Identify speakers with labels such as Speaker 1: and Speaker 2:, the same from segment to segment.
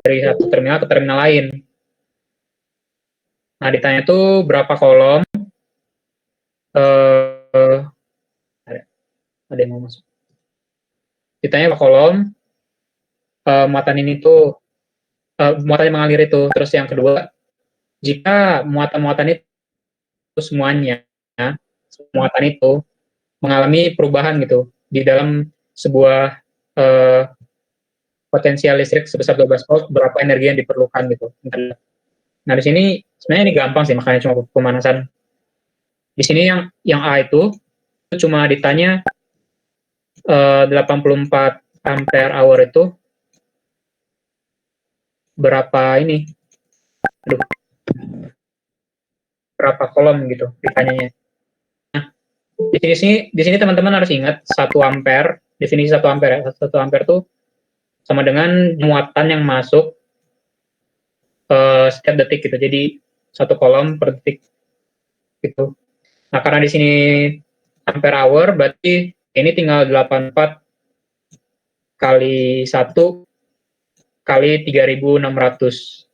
Speaker 1: dari satu terminal ke terminal lain. Nah, ditanya tuh berapa kolom, eh ada yang mau masuk. Ditanya berapa kolom, muatan ini tuh, muatan yang mengalir itu. Terus yang kedua, jika muatan-muatan itu semuanya, muatan itu mengalami perubahan gitu di dalam sebuah potensial listrik sebesar 12 volt, berapa energi yang diperlukan gitu. Nah, di sini sebenarnya ini gampang sih, makanya cuma pemanasan. Di sini yang A itu cuma ditanya 84 ampere hour itu berapa ini, berapa kolom gitu ditanyanya. Nah, di sini teman-teman harus ingat 1 ampere, definisi 1 ampere ya. 1 ampere tuh sama dengan muatan yang masuk setiap detik gitu. Jadi 1 kolom per detik gitu. Nah, karena di sini ampere hour, berarti ini tinggal 84 kali 1 kali 3600.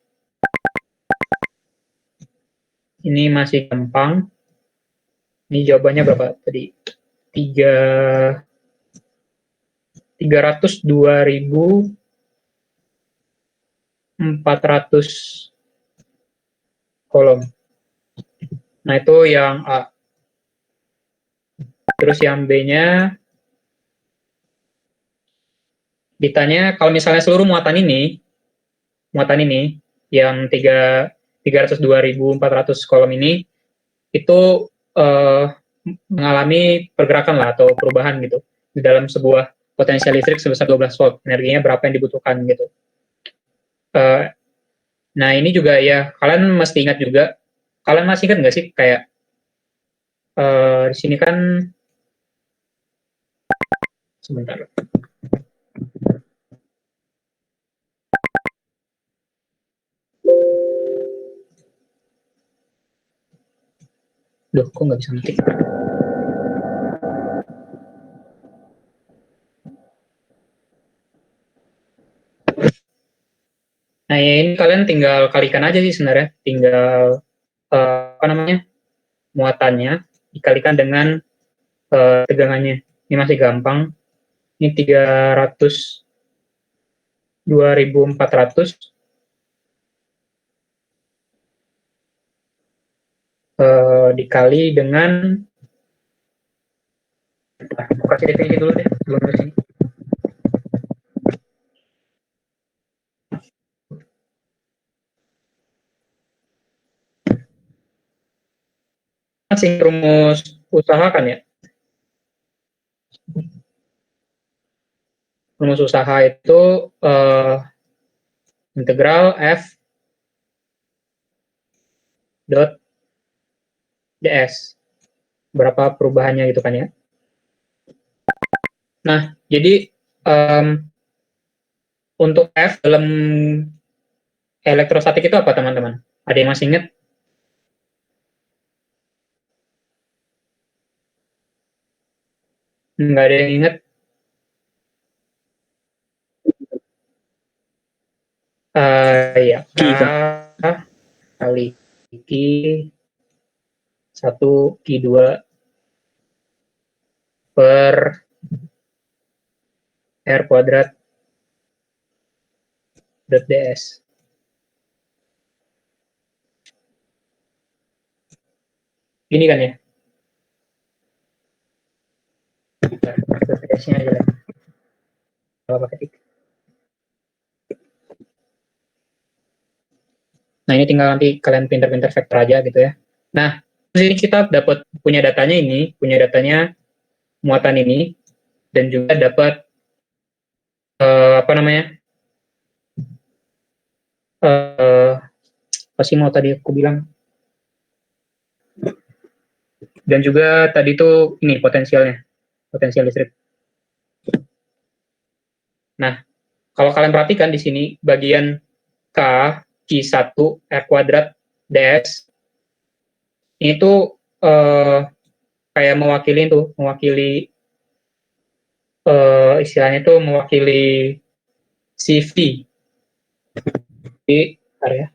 Speaker 1: Ini masih gampang. Ini jawabannya berapa tadi? 302.400 kolom. Nah, itu yang A. Terus yang B-nya ditanya kalau misalnya seluruh muatan ini yang 302.400 kolom ini itu mengalami pergerakan lah atau perubahan gitu di dalam sebuah potensial listrik sebesar 12 volt. Energinya berapa yang dibutuhkan gitu. Nah, ini juga ya kalian mesti ingat juga. Kalian masih ingat nggak sih kayak di sini kan sebentar. Duh, kok nggak bisa ngetik? Nah, ya ini kalian tinggal kalikan aja sih sebenarnya. Tinggal apa namanya, muatannya dikalikan dengan tegangannya. Ini masih gampang. Ini 302.400 dikali dengan, aku kasih definisi dulu deh sebelum ke sini. Masih rumus usaha kan ya? Rumus usaha itu integral F dot ds. Berapa perubahannya gitu kan ya. Nah, jadi untuk F dalam elektrostatik itu apa teman-teman? Ada yang masih ingat? Nggak ada yang ingat? Ya, K kali Q 1 Q 2 per R kuadrat dot ds. Ini kan ya? ds-nya aja lah. Apa ketik? Nah, ini tinggal nanti kalian pinter-pinter vektor aja gitu ya. Nah, di sini kita dapat punya datanya muatan ini, dan juga dapat apa namanya? Apa sih mau tadi aku bilang? Dan juga tadi itu ini potensial listrik. Nah, kalau kalian perhatikan di sini bagian K Q1 R kuadrat ds ini tuh kayak mewakili istilahnya tuh mewakili CV. Di area.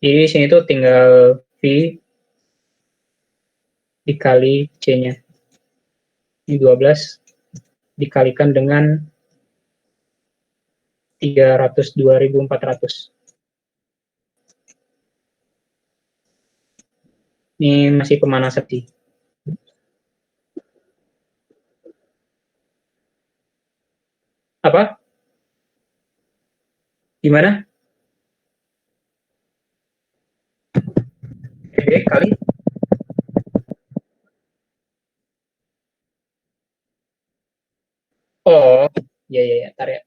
Speaker 1: Jadi sini tuh tinggal V dikali C-nya. Ini 12 dikalikan dengan 302.400. Ini masih pemanasan sih. Apa? Gimana? Gede kali. Oh, iya, iya, iya. Ntar ya.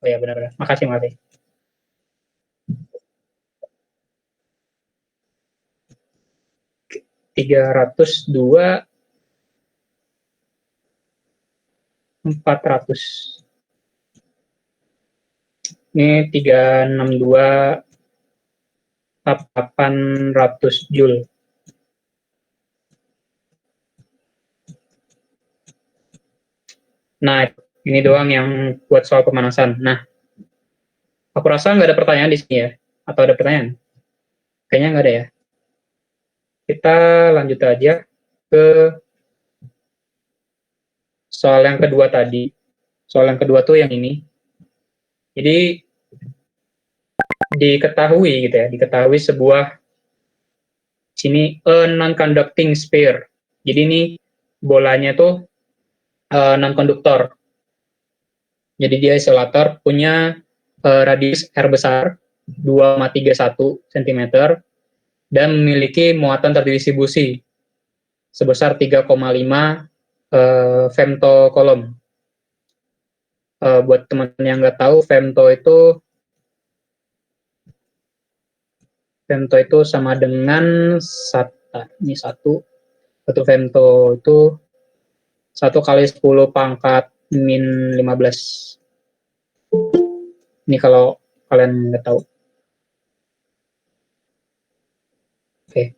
Speaker 1: Oh ya, benar-benar. Makasih, makasih. 302 400. Ini 362 800 Joule. Nah, ini doang yang buat soal pemanasan. Nah, aku rasa nggak ada pertanyaan di sini ya. Atau ada pertanyaan? Kayaknya nggak ada ya. Kita lanjut aja ke soal yang kedua tadi. Soal yang kedua tuh yang ini. Jadi diketahui gitu ya, diketahui sebuah sini a non-conducting sphere. Jadi ini bolanya tuh non-konduktor. Jadi dia isolator, punya radius R besar 2,31 cm dan memiliki muatan terdistribusi sebesar 3,5 femtokolom. Buat teman-teman yang nggak tahu, femto itu sama dengan ini satu femto itu 1 × 10⁻⁻15. Ini kalau kalian nggak tahu. Oke.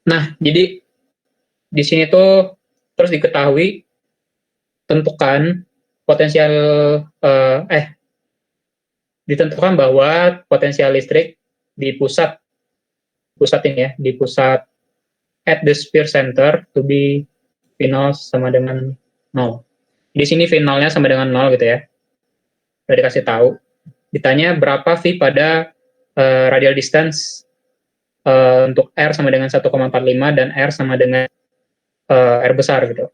Speaker 1: Nah, jadi di sini tuh terus diketahui tentukan potensial ditentukan bahwa potensial listrik di pusat ini ya, di pusat at the sphere center to be V nol sama dengan 0. Di sini V nolnya sama dengan 0 gitu ya. Udah dikasih tahu. Ditanya berapa V pada radial distance untuk R sama dengan 1,45 dan R sama dengan R besar gitu.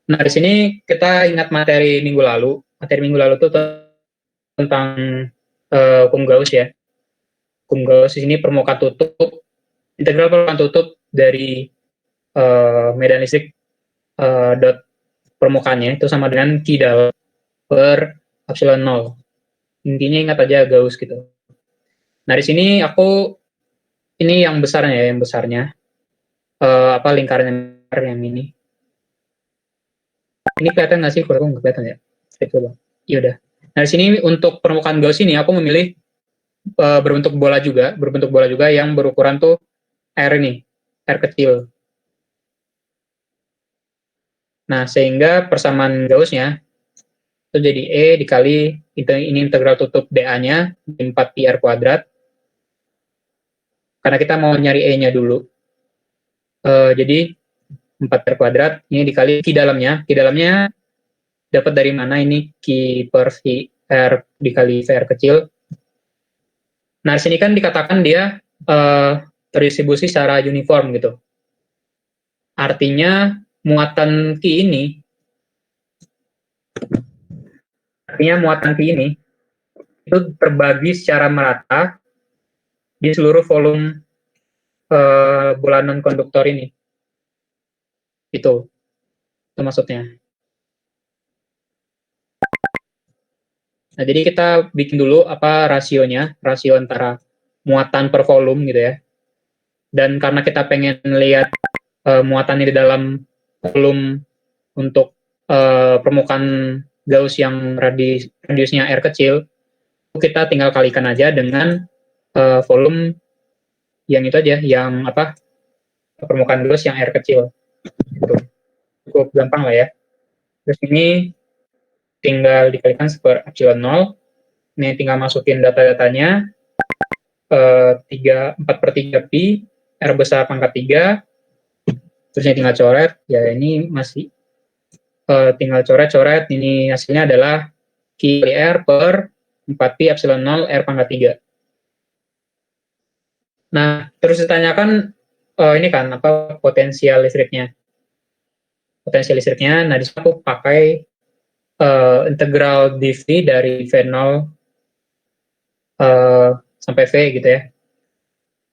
Speaker 1: Nah, di sini kita ingat materi minggu lalu. Materi minggu lalu itu tentang hukum Gauss ya. Hukum Gauss di sini permukaan tutup, integral permukaan tutup dari medan listrik dot permukaannya itu sama dengan Q dalam per epsilon 0. Intinya ingat aja Gauss gitu. Nah, di sini ini yang besarnya ya, yang besarnya. Lingkaran yang ini. Ini kelihatan nggak sih? Kurang nggak kelihatan ya? Coba. Iya udah. Nah, di sini untuk permukaan Gauss ini aku memilih berbentuk bola juga yang berukuran tuh R ini, R kecil. Nah, sehingga persamaan Gauss-nya itu jadi E dikali ini integral tutup dA-nya 4πr kuadrat. Karena kita mau nyari E-nya dulu. Jadi 4πr kuadrat ini dikali Q dalamnya. Q dalamnya dapat dari mana ini? Q per VR dikali VR kecil. Nah, di sini kan dikatakan dia terdistribusi secara uniform gitu. Artinya muatan Q ini itu terbagi secara merata di seluruh volume bola non-konduktor ini. Itu maksudnya. Nah, jadi kita bikin dulu rasio antara muatan per volume gitu ya. Dan karena kita pengen lihat muatannya di dalam volume untuk permukaan Gauss yang radiusnya R kecil, kita tinggal kalikan aja dengan volume yang itu aja, yang apa, permukaan gelas yang R kecil. Gitu. Cukup gampang lah ya. Terus ini tinggal dikalikan per epsilon 0. Ini tinggal masukin data-datanya, 4/3 pi, R besar pangkat 3, terus ini tinggal coret, ya ini masih tinggal coret-coret, ini hasilnya adalah Q kali R per 4 pi epsilon 0 R pangkat 3. Nah, terus ditanyakan ini kan apa potensial listriknya. Potensial listriknya, nah di sini aku pakai integral dV dari V0 sampai V gitu ya.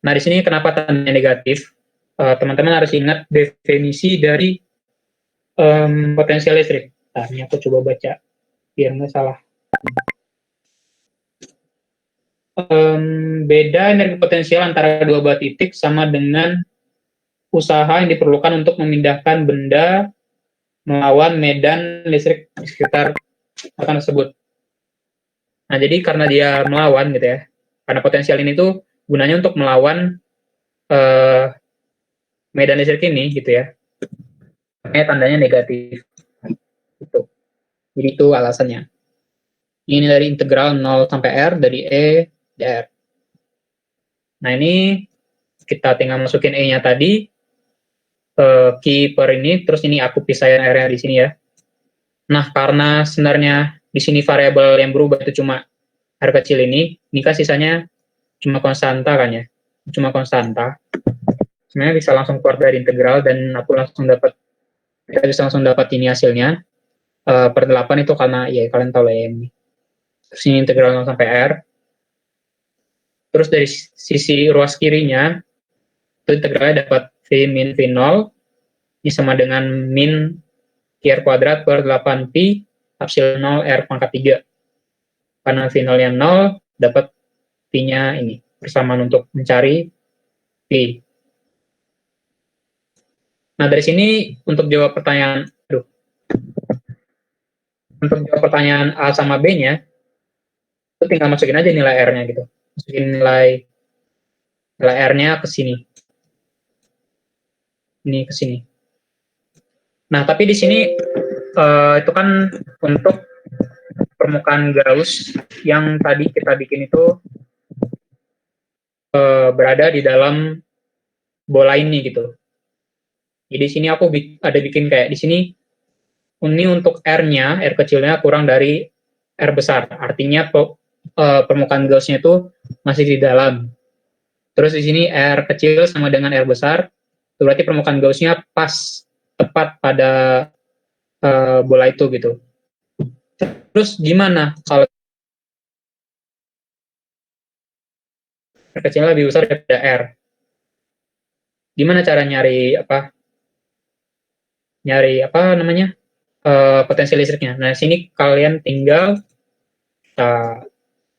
Speaker 1: Nah, di sini kenapa tandanya negatif? Teman-teman harus ingat definisi dari potensial listrik. Nah, ini aku coba baca biar nggak salah. Beda energi potensial antara dua buah titik sama dengan usaha yang diperlukan untuk memindahkan benda melawan medan listrik di sekitar akan tersebut. Nah, jadi karena dia melawan gitu ya, karena potensial ini tuh gunanya untuk melawan medan listrik ini gitu ya. Makanya tandanya negatif. Gitu. Jadi itu alasannya. Ini dari integral 0 sampai R dari E dr. Nah, ini kita tinggal masukin E-nya tadi, Q per ini, terus ini aku pisahin R-nya di sini ya. Nah, karena sebenarnya di sini variabel yang berubah itu cuma R kecil ini kan sisanya cuma konstanta kan ya. Cuma konstanta. Sebenarnya bisa langsung keluar dari integral dan aku kita bisa langsung dapat ini hasilnya. Per 8 itu karena, ya kalian tahu lah ya ini. Terus ini integral 0 sampai R. Terus dari sisi ruas kirinya, itu integralnya dapat V min V0, ini sama dengan min Q kuadrat per 8 pi epsilon 0 R pangkat 3. Karena V0 yang 0, dapat P-nya ini, persamaan untuk mencari P. Nah, dari sini untuk jawab pertanyaan A sama B-nya, itu tinggal masukin aja nilai R-nya gitu. Masukin nilai R-nya ke sini. Ini ke sini. Nah, tapi di sini itu kan untuk permukaan Gauss yang tadi kita bikin itu berada di dalam bola ini gitu. Jadi di sini aku ada bikin kayak di sini ini untuk R-nya, R kecilnya kurang dari R besar. Artinya permukaan Gauss-nya itu masih di dalam. Terus di sini R kecil sama dengan R besar, itu berarti permukaan Gauss-nya pas tepat pada bola itu gitu. Terus gimana kalau R kecilnya lebih besar daripada R? Gimana cara nyari namanya potensi listriknya? Nah, sini kalian tinggal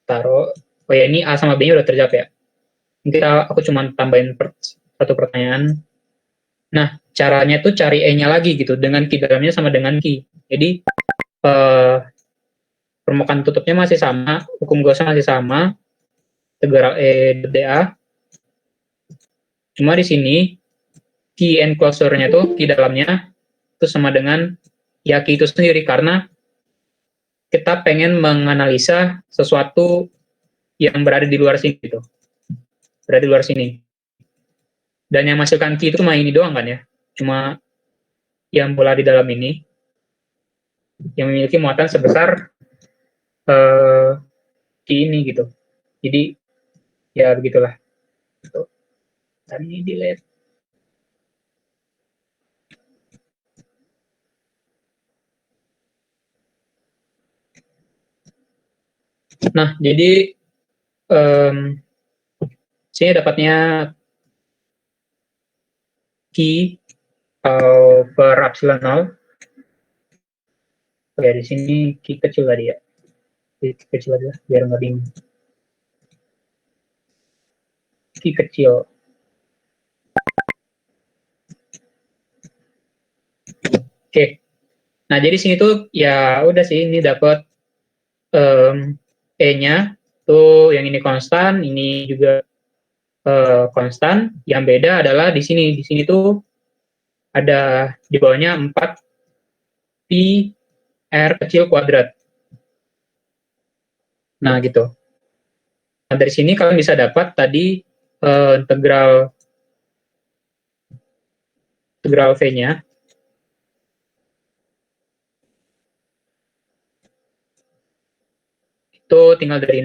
Speaker 1: taruh. Oh ya, ini A sama B-nya udah terjawab ya. Mungkin aku cuma tambahin satu pertanyaan. Nah, caranya tuh cari E-nya lagi gitu, dengan Q dalamnya sama dengan Q. Jadi, permukaan tutupnya masih sama, hukum Gauss-nya masih sama, integral E dA. Cuma di sini, Q enclosure-nya tuh, Q dalamnya, itu sama dengan ya Q itu sendiri, karena kita pengen menganalisa sesuatu yang berada di luar sini gitu. Berada di luar sini. Dan yang masukkan Q itu cuma ini doang kan ya. Cuma yang bola di dalam ini yang memiliki muatan sebesar Q ini gitu. Jadi ya begitulah. Tadi ini delete. Nah, jadi sini dapatnya Q per epsilon 0. Ya, di sini Q kecil tadi ya. Q kecil aja, biar nggak bingung. Q kecil. Oke. Nah, jadi sini tuh ya udah sih, ini dapat E-nya Tuh, yang ini konstan, ini juga konstan. Yang beda adalah di sini. Di sini tuh ada di bawahnya 4 pi r kecil kuadrat. Nah, gitu. Nah, dari sini kalian bisa dapat tadi integral V-nya. Itu tinggal dari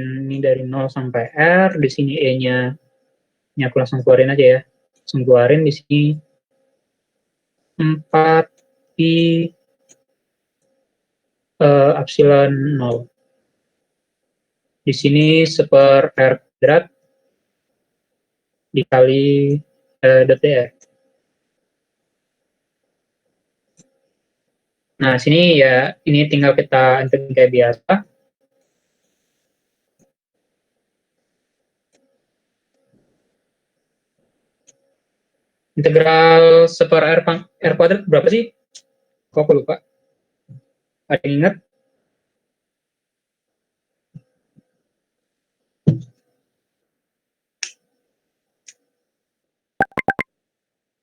Speaker 1: 0 sampai R, di sini E-nya ini aku langsung keluarin aja ya. Langsung keluarin di sini 4 pi epsilon 0. Di sini seper R kuadrat dikali dr. Nah, sini ya ini tinggal kita integrasi kayak biasa. Integral seper R kuadrat berapa sih? Kok aku lupa. Ada yang ingat?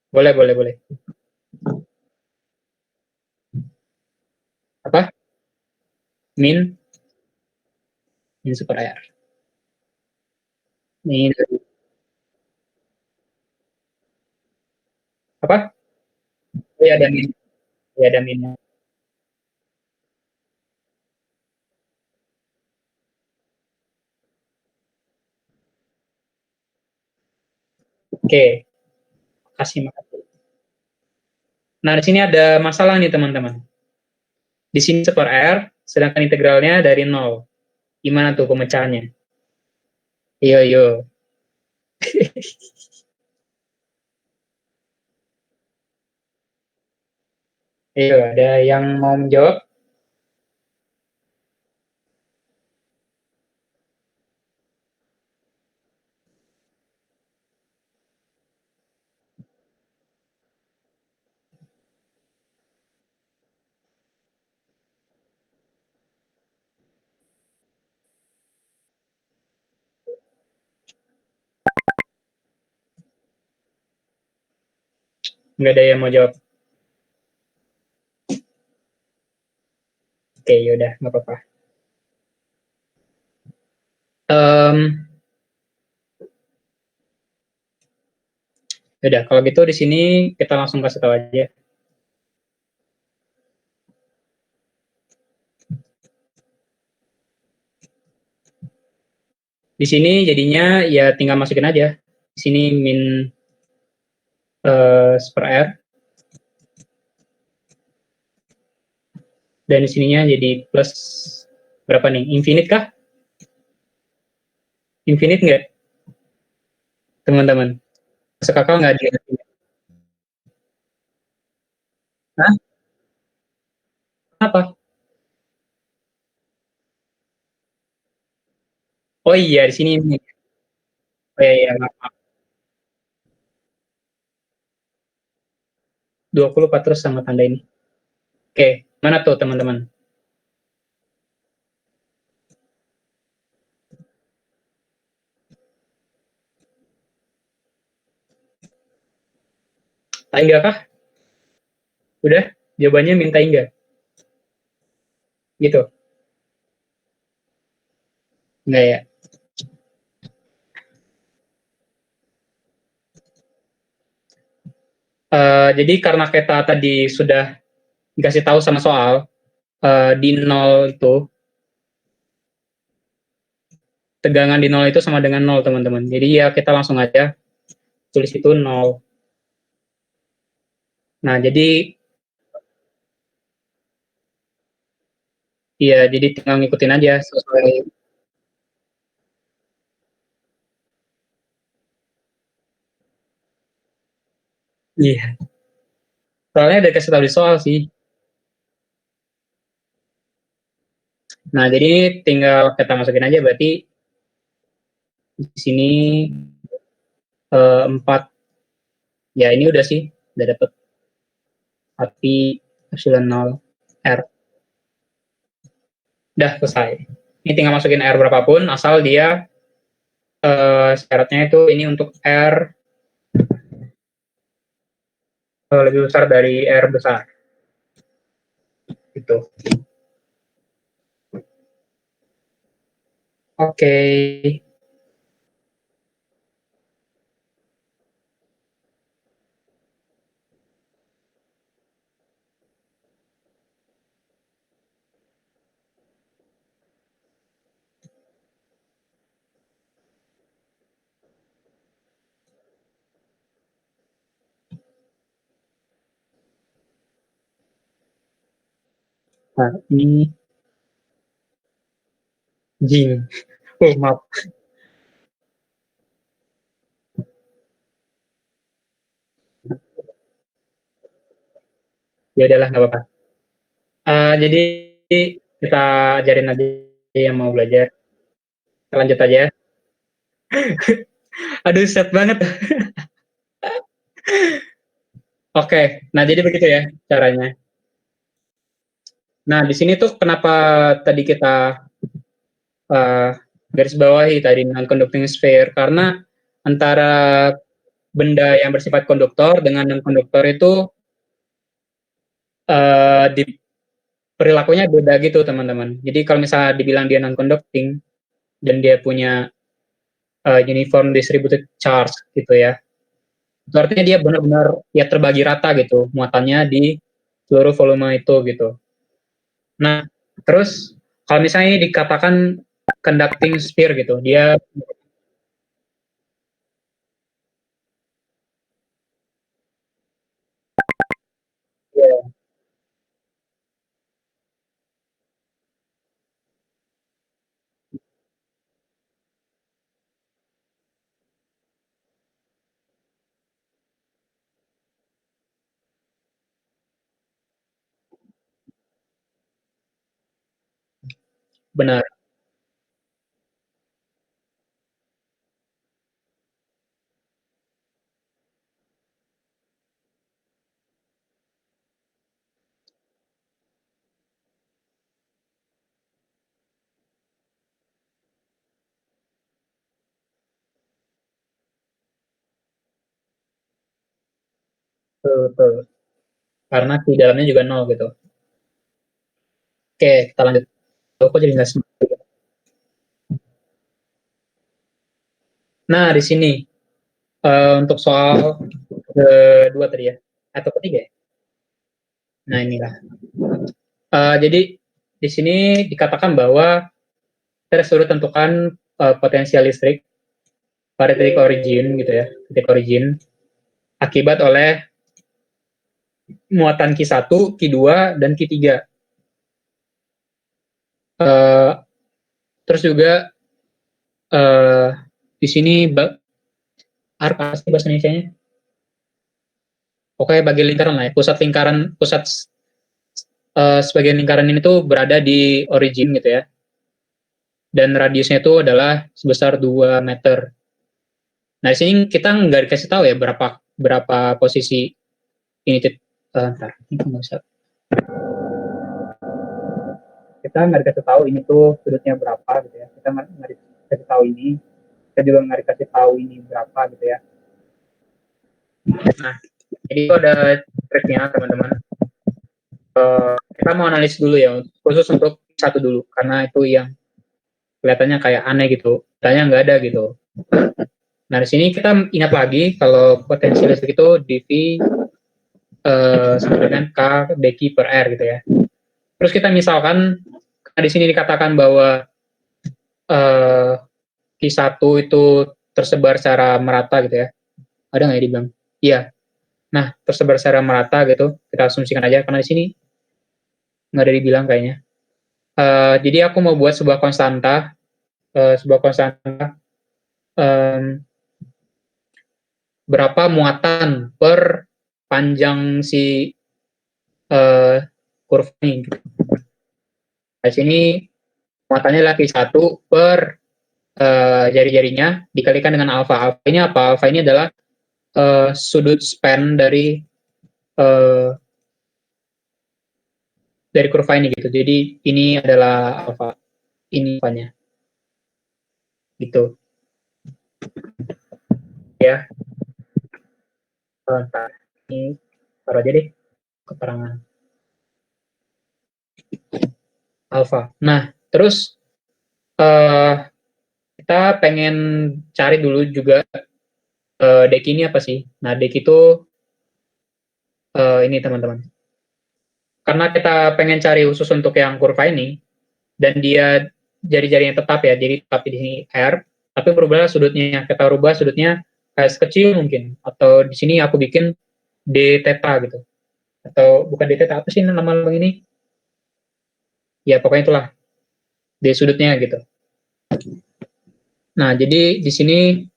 Speaker 1: Boleh, boleh, boleh. Apa? Min seper R. Ini apa? Oh, ya, ada min. Ya, ada minnya. Oke, makasih. Nah, di sini ada masalah nih, teman-teman. Di sini seper R, sedangkan integralnya dari 0. Gimana tuh pemecahannya? Yo, yo. Ayo, ada yang mau menjawab? Nggak ada yang mau jawab. Oke, yaudah, nggak apa-apa. Yaudah, kalau gitu di sini kita langsung kasih tahu aja. Di sini jadinya ya tinggal masukin aja. Di sini min seper R. Dan di sininya jadi plus berapa nih? Infinite kah? Infinite nggak, teman-teman? Masuk akal nggak dia? Hah? Apa? Oh iya, di sini. Oh iya, iya. 24 terus sama tanda ini. Oke, mana tuh teman-teman? Enggak kah? Udah? Jawabannya minta enggak? Gitu? Enggak ya? Jadi karena kita tadi sudah dikasih tahu sama soal, di nol itu, tegangan di nol itu sama dengan nol, teman-teman. Jadi ya kita langsung aja tulis itu nol. Nah, jadi ya jadi tinggal ngikutin aja sesuai. Iya. Soalnya udah kasih tahu di soal sih. Nah, jadi tinggal kita masukin aja berarti di sini 4. Ya ini udah sih, udah dapet api epsilon 0 R. Udah selesai. Ini tinggal masukin R berapapun, asal dia syaratnya itu ini untuk R lebih besar dari R besar. Gitu. Oke. Nah, ini Jing. Oh, maaf. Ya udahlah, nggak apa-apa. Jadi kita ajarin aja yang mau belajar. Lanjut aja. Aduh, set banget. Oke, nah jadi begitu ya caranya. Nah, di sini tuh kenapa tadi kita uh, garis bawahi tadi non-conducting sphere, karena antara benda yang bersifat konduktor dengan non-konduktor itu di perilakunya beda gitu, teman-teman. Jadi kalau misalnya dibilang dia non-conducting dan dia punya uniform distributed charge gitu ya, itu artinya dia benar-benar ya terbagi rata gitu muatannya di seluruh volume itu gitu. Nah, terus kalau misalnya ini dikatakan conducting sphere gitu, dia ya, benar. Betul. Karena di dalamnya juga nol gitu. Oke, kita lanjut. Aku jadi nggak sempat. Nah, di sini untuk soal kedua tadi ya, atau ketiga ya. Nah, inilah. Jadi di sini dikatakan bahwa kita suruh tentukan potensial listrik pada titik origin gitu ya, titik origin akibat oleh muatan Q1, Q2, dan Q3. Uh, terus juga uh, di sini apa sih bahasa Indonesia-nya? Pokoknya bagi lingkaran lah ya. Pusat lingkaran, pusat sebagian lingkaran ini tuh berada di origin gitu ya. Dan radiusnya itu adalah sebesar 2 meter. Nah, di sini kita nggak dikasih tahu ya berapa berapa posisi ini. Ntar, ini nggak bisa. Kita nggak dikasih tahu ini tuh sudutnya berapa gitu ya. Kita nggak dikasih tahu ini. Kita juga nggak dikasih tahu ini berapa gitu ya. Nah, jadi itu ada triknya teman-teman. Kita mau analis dulu ya, khusus untuk satu dulu, karena itu yang kelihatannya kayak aneh gitu, tanya nggak ada gitu. Nah, di sini kita ingat lagi kalau potensi listrik itu dV sama dengan K dq per R gitu ya. Terus kita misalkan di sini dikatakan bahwa eh, Q1 itu tersebar secara merata gitu ya. Ada nggak ya dibilang? Iya. Nah, tersebar secara merata gitu. Kita asumsikan aja karena di sini nggak ada dibilang kayaknya. Jadi aku mau buat sebuah konstanta um, berapa muatan per panjang si uh, kurva ini. Di sini muatannya adalah Q1 per jari-jarinya dikalikan dengan alfa. Alfa ini apa? Alfa ini adalah sudut span uh, dari kurva ini gitu. Jadi ini adalah alfa. ini apanya gitu ya. Ntar ini taruh aja deh keterangan alpha. Nah, terus kita pengen cari dulu juga deck ini apa sih. Nah, deck itu ini teman-teman, karena kita pengen cari khusus untuk yang kurva ini, dan dia jari-jarinya tetap ya, jadi tetap di sini R, tapi berubah sudutnya, kita rubah sudutnya kayak kecil mungkin, atau di sini aku bikin D theta gitu, atau bukan D theta, apa sih nama lambang ini? Ya pokoknya itulah D sudutnya gitu. Nah jadi di sini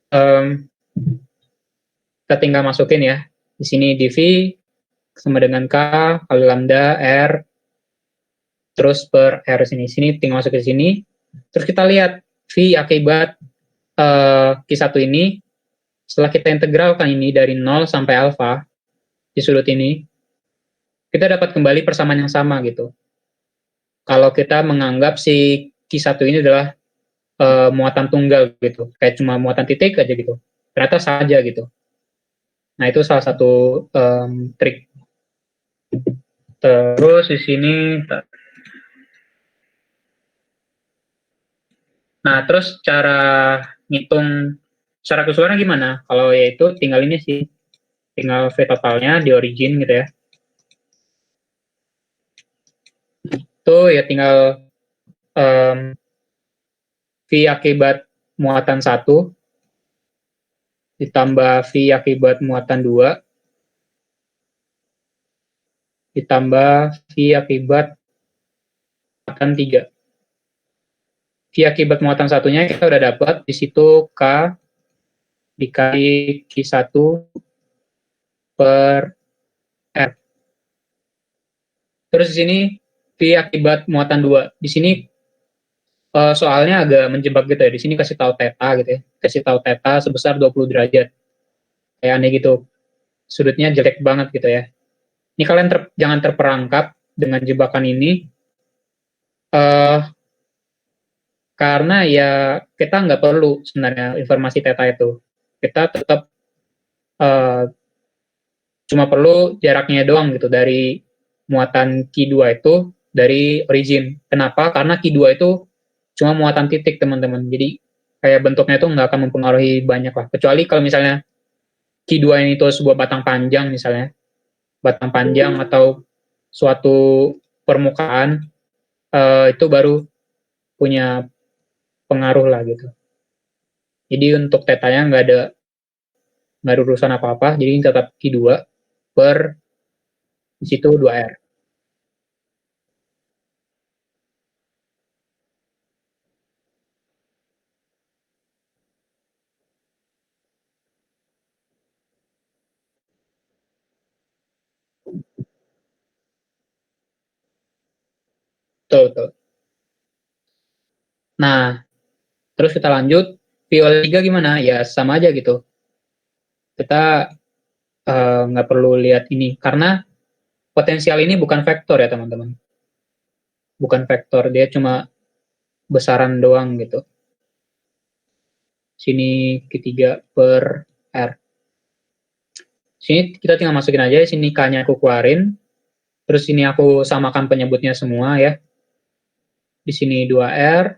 Speaker 1: um, kita tinggal masukin ya, di sini dV sama dengan K kali lambda R terus per R sini tinggal masuk ke sini, terus kita lihat V akibat Q1 ini setelah kita integralkan ini dari 0 sampai alfa di sudut ini, kita dapat kembali persamaan yang sama gitu. Kalau kita menganggap si Q1 ini adalah muatan tunggal gitu, kayak cuma muatan titik aja gitu. Ternyata saja gitu. Nah, itu salah satu trik. Terus di sini, nah terus cara ngitung secara keseluruhan gimana? Kalau yaitu tinggal ini sih, tinggal V totalnya di origin gitu ya. Itu ya tinggal V akibat muatan 1 ditambah V akibat muatan 2 ditambah V akibat muatan 3. V akibat muatan satunya kita udah dapat, di situ K dikali Q1 per R. Terus di sini V akibat muatan 2. Di sini soalnya agak menjebak gitu ya. Di sini kasih tahu theta gitu ya. Kasih tahu theta sebesar 20 derajat. Kayak aneh gitu. Sudutnya jelek banget gitu ya. Ini kalian jangan terperangkap dengan jebakan ini. Karena ya kita nggak perlu sebenarnya informasi theta itu. Kita tetap cuma perlu jaraknya doang gitu dari muatan Q2 itu dari origin. Kenapa? Karena Q2 itu cuma muatan titik, teman-teman. Jadi kayak bentuknya itu nggak akan mempengaruhi banyak lah. Kecuali kalau misalnya Q2 ini itu sebuah batang panjang misalnya, batang panjang atau suatu permukaan, itu baru punya pengaruh lah gitu. Jadi untuk tetanya nggak ada urusan apa-apa, jadi tetap Q2 per di situ 2R. Betul, betul. Nah, terus kita lanjut, VO3 gimana? Ya sama aja gitu. Kita nggak perlu lihat ini, karena potensial ini bukan vektor ya teman-teman. Bukan vektor, dia cuma besaran doang gitu. Sini ketiga per R. Sini kita tinggal masukin aja, sini K-nya aku keluarin, terus sini aku samakan penyebutnya semua ya. Di sini 2R,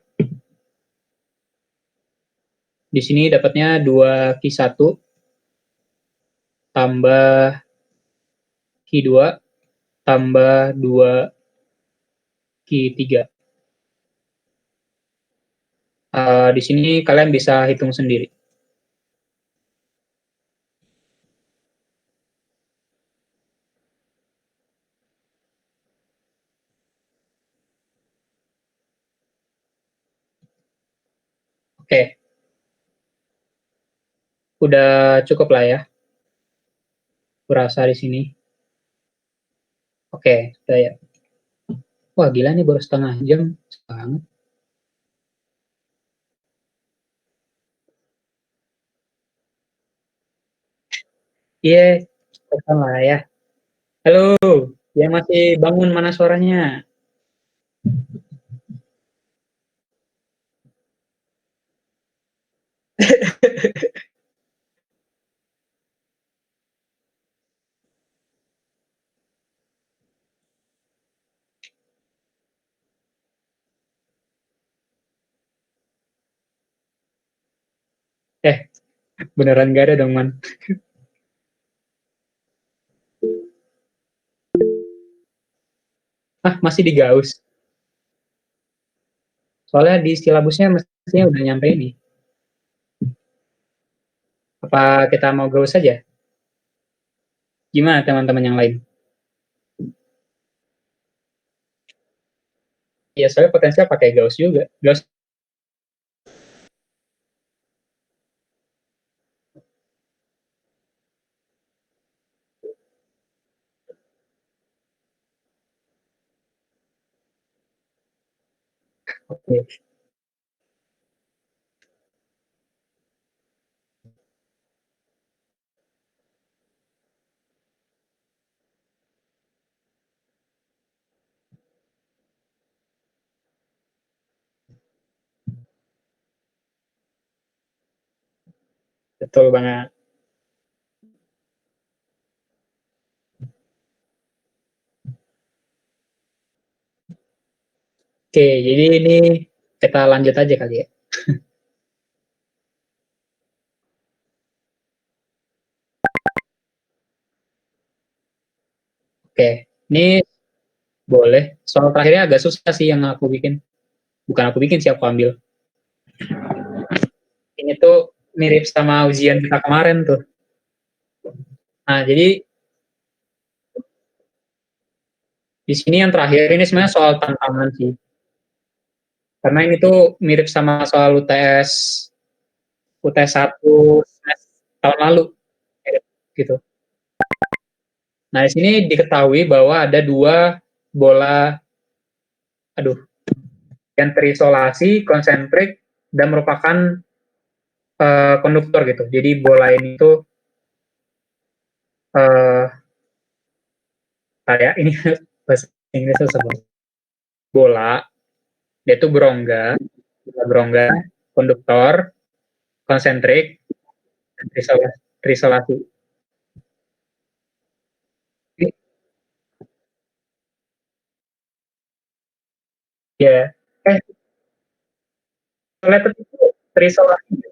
Speaker 1: di sini dapatnya 2Q1 tambah Q2 tambah 2Q3. Di sini kalian bisa hitung sendiri. Oke, udah cukup lah ya, kurasa di sini. Oke, udah ya. Wah gila nih baru setengah jam banget. Iya, yeah, lah ya. Halo, yang masih bangun mana suaranya? Eh, beneran nggak ada dong, Man. Ah, masih di Gauss. Soalnya di silabusnya mestinya udah nyampe ini. Apa kita mau Gauss saja? Gimana teman-teman yang lain? Ya, soalnya potensial pakai Gauss juga. Gauss, oke. Betul banget. Oke, jadi ini kita lanjut aja kali ya. Oke, ini boleh. Soal terakhirnya agak susah sih yang aku bikin. Bukan aku bikin sih, aku ambil. Ini tuh mirip sama ujian kita kemarin tuh. Nah, jadi di sini yang terakhir ini sebenarnya soal tantangan sih. Karena ini tuh mirip sama soal UTS 1 tahun lalu gitu. Nah, di sini diketahui bahwa ada dua bola, aduh, yang terisolasi, konsentrik, dan merupakan konduktor gitu. Jadi bola ini tuh kayak ini bahasa Inggris tuh sebut bola, dia tuh berongga, berongga, konduktor, konsentrik, terisolasi. terisolasi. Ya, eh, letter itu terisolasi.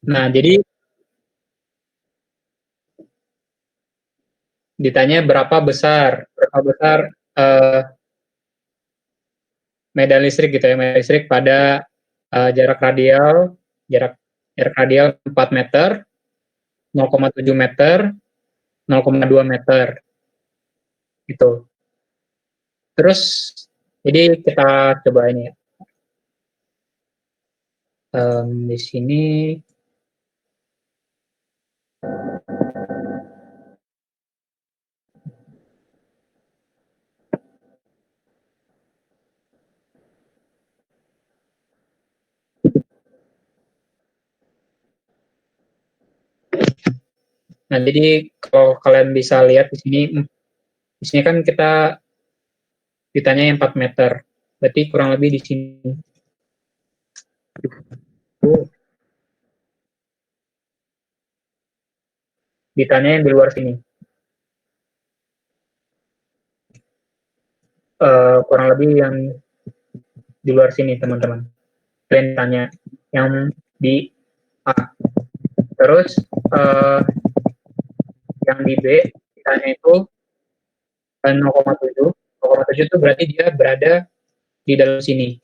Speaker 1: Nah, jadi ditanya berapa besar uh, medan listrik gitu ya, medan listrik pada jarak radial, jarak jarak radial 4 meter, 0,7 meter, 0,2 meter gitu. Terus jadi kita coba ini ya. Di sini Nah, jadi kalau kalian bisa lihat di sini kan kita ditanya 4 meter. Berarti kurang lebih di sini. Ditanya yang di luar sini. Kurang lebih yang di luar sini, teman-teman. Kalian tanya yang di A. Terus yang di B ditanya itu 0,7. 0,7 itu berarti dia berada di dalam sini.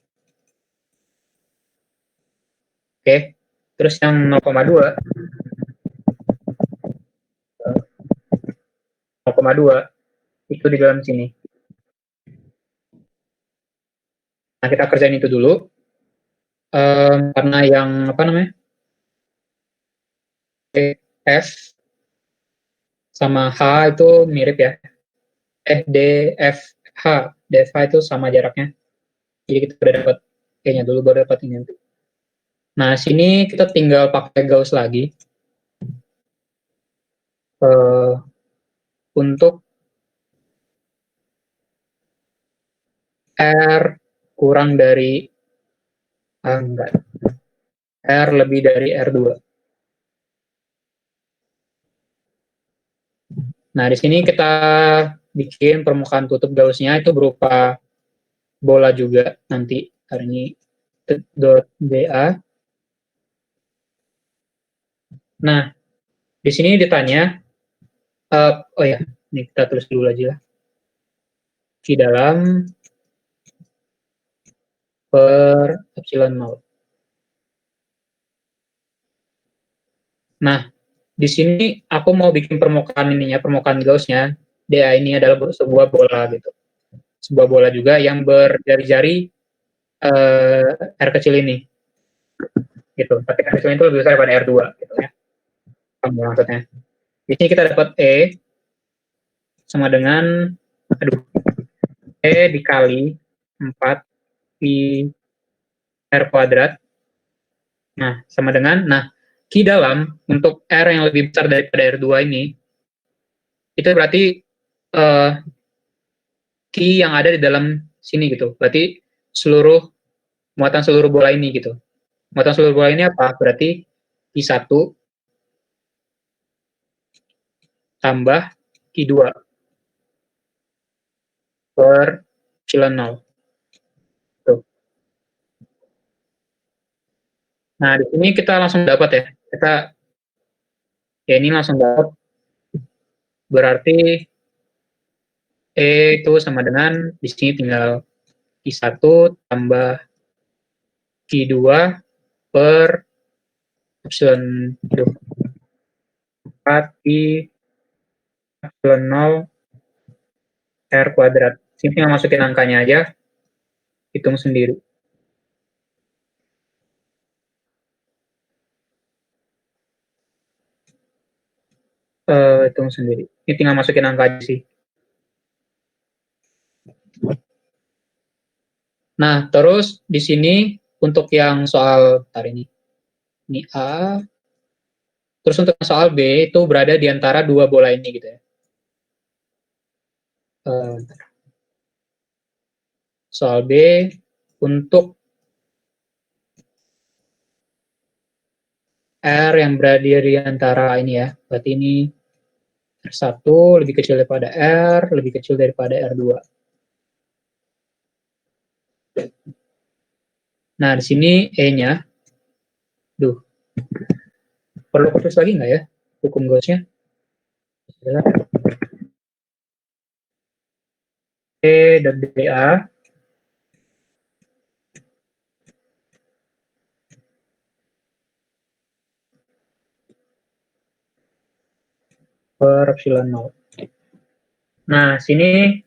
Speaker 1: Oke. Terus yang 0,2 itu di dalam sini. Nah, kita kerjain itu dulu. Karena yang apa namanya? F sama H itu mirip ya. DFH itu sama jaraknya. Jadi kita udah dapat kayaknya dulu baru dapat ini. Nah, sini kita tinggal pakai Gauss lagi. Untuk R kurang dari enggak. R lebih dari R2. Nah, di sini kita bikin permukaan tutup Gauss-nya itu berupa bola juga nanti. Hari ini .ba. Nah, di sini ditanya, oh ya, ini kita tulis dulu aja. Q dalam per epsilon 0. Nah, di sini aku mau bikin permukaan ininya, permukaan Gauss-nya. DA ini adalah sebuah bola gitu. Sebuah bola juga yang berjari-jari R kecil ini. Gitu. Tapi R kecil itu lebih besar daripada R2 gitu ya. Kamu maksudnya. Di sini kita dapat E sama dengan E dikali 4 pi R kuadrat. Nah, sama dengan, Q dalam untuk R yang lebih besar daripada R2 ini, itu berarti Q yang ada di dalam sini gitu. Berarti muatan seluruh bola ini gitu. Muatan seluruh bola ini apa? Berarti Q1 tambah Q2 per epsilon 0. Tuh. Nah, di sini kita langsung dapat ya. Ini langsung dapat. Berarti E itu sama dengan, di sini tinggal Q1 tambah Q2 per epsilon 4 pi epsilon 0 R kuadrat. Sini tinggal masukin angkanya aja, hitung sendiri. Hitung sendiri. Ini tinggal masukin angka aja sih. Nah, terus di sini untuk yang soal ini A. Terus untuk soal B itu berada di antara dua bola ini gitu ya. Soal B untuk R yang berada di antara ini ya. Berarti ini R1 lebih kecil daripada R, lebih kecil daripada R2. Nah, di sini E-nya. Perlu kursus lagi nggak ya hukum Gauss-nya? E dan dA per epsilon 0. Nah, sini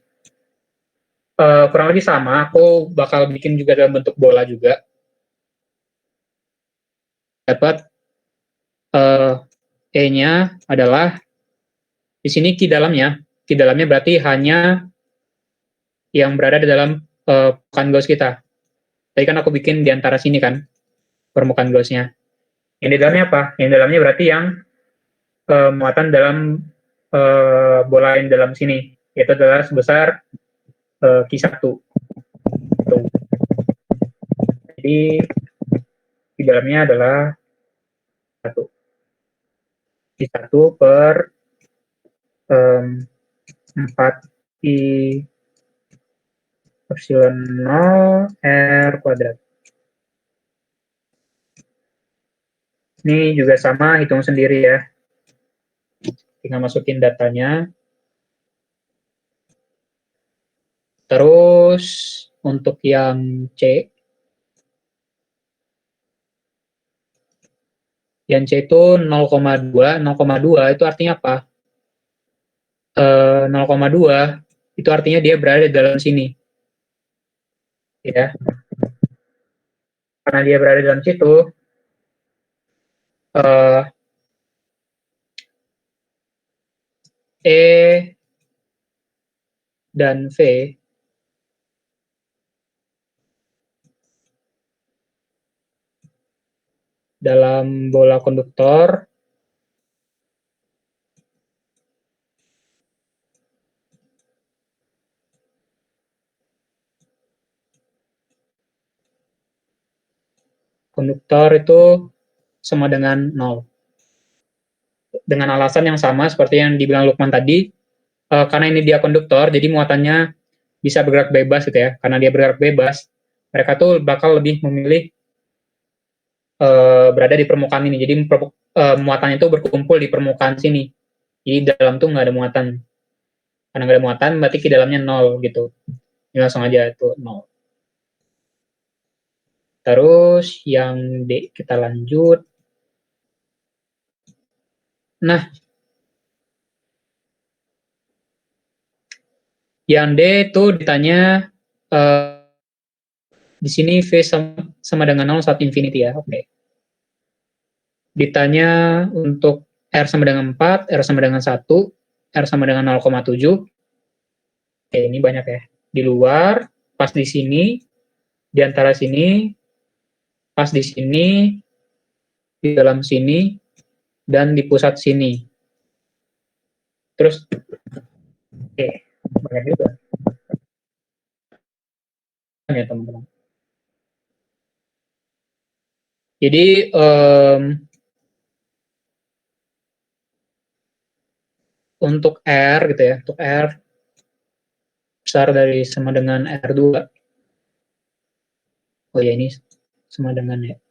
Speaker 1: kurang lebih sama. Aku bakal bikin juga dalam bentuk bola juga. Dapat E-nya adalah di sini Q dalamnya. Q dalamnya berarti hanya yang berada di dalam permukaan Gauss kita. Tadi kan aku bikin di antara sini kan permukaan Gauss-nya. Yang di dalamnya apa? Yang di dalamnya berarti yang muatan dalam bola yang dalam sini, yaitu adalah sebesar Q1. Jadi di dalamnya adalah 1. Q1 per 4 I epsilon 0 R kuadrat. Ini juga sama, hitung sendiri ya. Tinggal masukin datanya. Terus untuk yang C, itu 0,2. 0,2 itu artinya apa? 0,2 itu artinya dia berada di dalam sini. Ya. Karena dia berada di dalam situ, E dan V dalam bola konduktor itu sama dengan 0. Dengan alasan yang sama seperti yang dibilang Lukman tadi, karena ini dia konduktor, jadi muatannya bisa bergerak bebas gitu ya. Karena dia bergerak bebas, mereka tuh bakal lebih memilih berada di permukaan ini. Jadi muatannya itu berkumpul di permukaan sini. Jadi dalam tuh nggak ada muatan. Karena nggak ada muatan, berarti di dalamnya 0 gitu. Ini langsung aja itu 0. Terus yang D kita lanjut. Nah, yang D itu ditanya di sini V sama dengan 0 saat infinity ya. Oke. Ditanya untuk R sama dengan 4, R sama dengan 1, R sama dengan 0,7. Oke, ini banyak ya. Di luar, pas di sini, di antara sini, pas di sini, di dalam sini, dan di pusat sini. Terus, oke, banyak juga ya teman-teman. Jadi, untuk R gitu ya, untuk R besar dari sama dengan R2. Oh ya, ini sama dengan ya.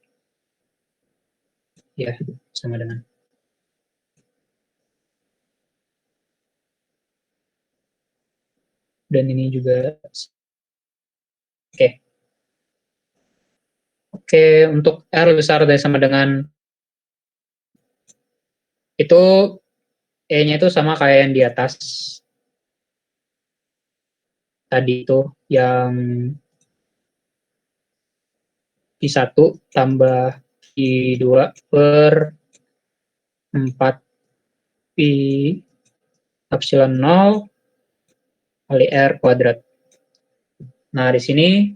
Speaker 1: Ya, sama dengan. Dan ini juga oke. Oke, untuk R besar dari sama dengan itu E-nya itu sama kayak yang di atas tadi itu yang I1 tambah I2 per 4 Pi epsilon 0 kali R kuadrat. Nah, di sini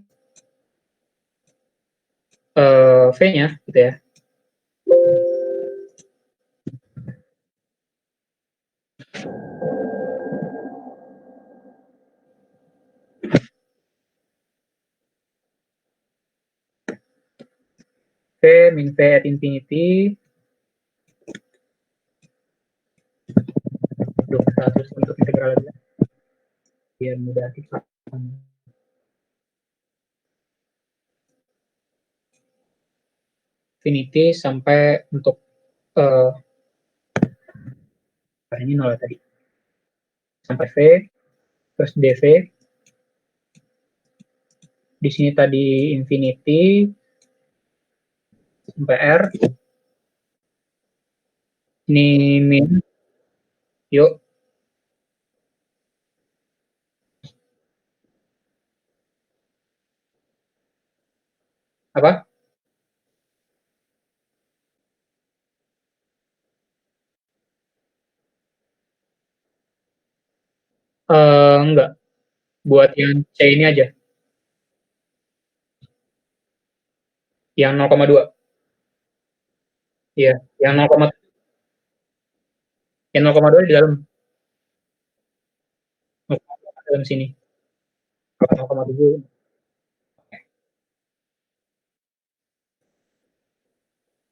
Speaker 1: V-nya gitu ya. V min V at infinity. Kita harus untuk integral aja. Biar mudah kita. Infinity sampai untuk ini 0 tadi. Sampai V, terus dV. Di sini tadi infinity sampai R. Ini min. Yuk. Apa? Enggak. Buat yang C ini aja. Yang 0,2. Iya, yang 0,7. Yang 0,2 di dalam. 0,2 dalam sini. Kalau 0,7.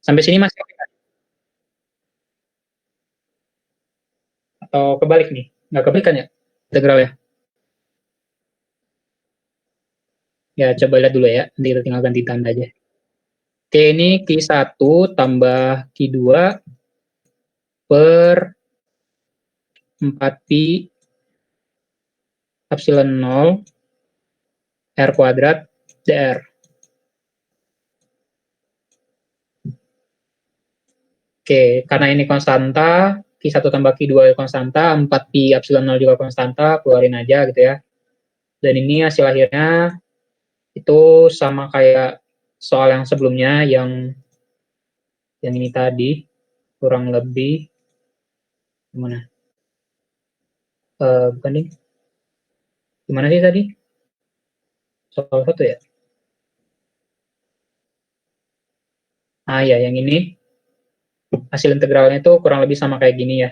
Speaker 1: Sampai sini masih oke kan? Atau kebalik nih? Nggak kebalik kan ya? Integral ya? Ya, coba lihat dulu ya. Nanti kita tinggal ganti tanda aja. Oke, ini Q1 tambah Q2 per 4pi epsilon 0 R kuadrat dr. Oke, karena ini konstanta, Q1 tambah Q2 konstanta, 4pi epsilon 0 juga konstanta, keluarin aja gitu ya. Dan ini hasil akhirnya itu sama kayak soal yang sebelumnya, yang ini tadi, kurang lebih, gimana? Bukan nih, gimana sih tadi? Soal satu ya? Ah ya, yang ini, hasil integralnya itu kurang lebih sama kayak gini ya.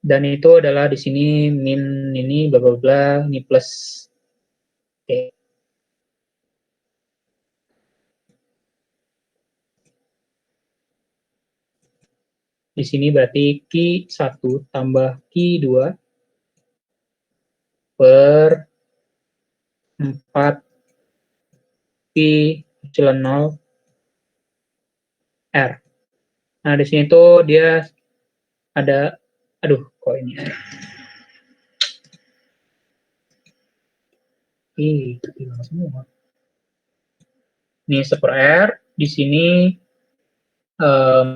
Speaker 1: Dan itu adalah di sini min ini bla bla bla, ini plus. Oke. Di sini berarti Q1 tambah Q2 per 4 pi epsilon 0 R. Nah, di sini tuh dia ada, aduh, kok ini R? Hilang semua. Ini super R, di sini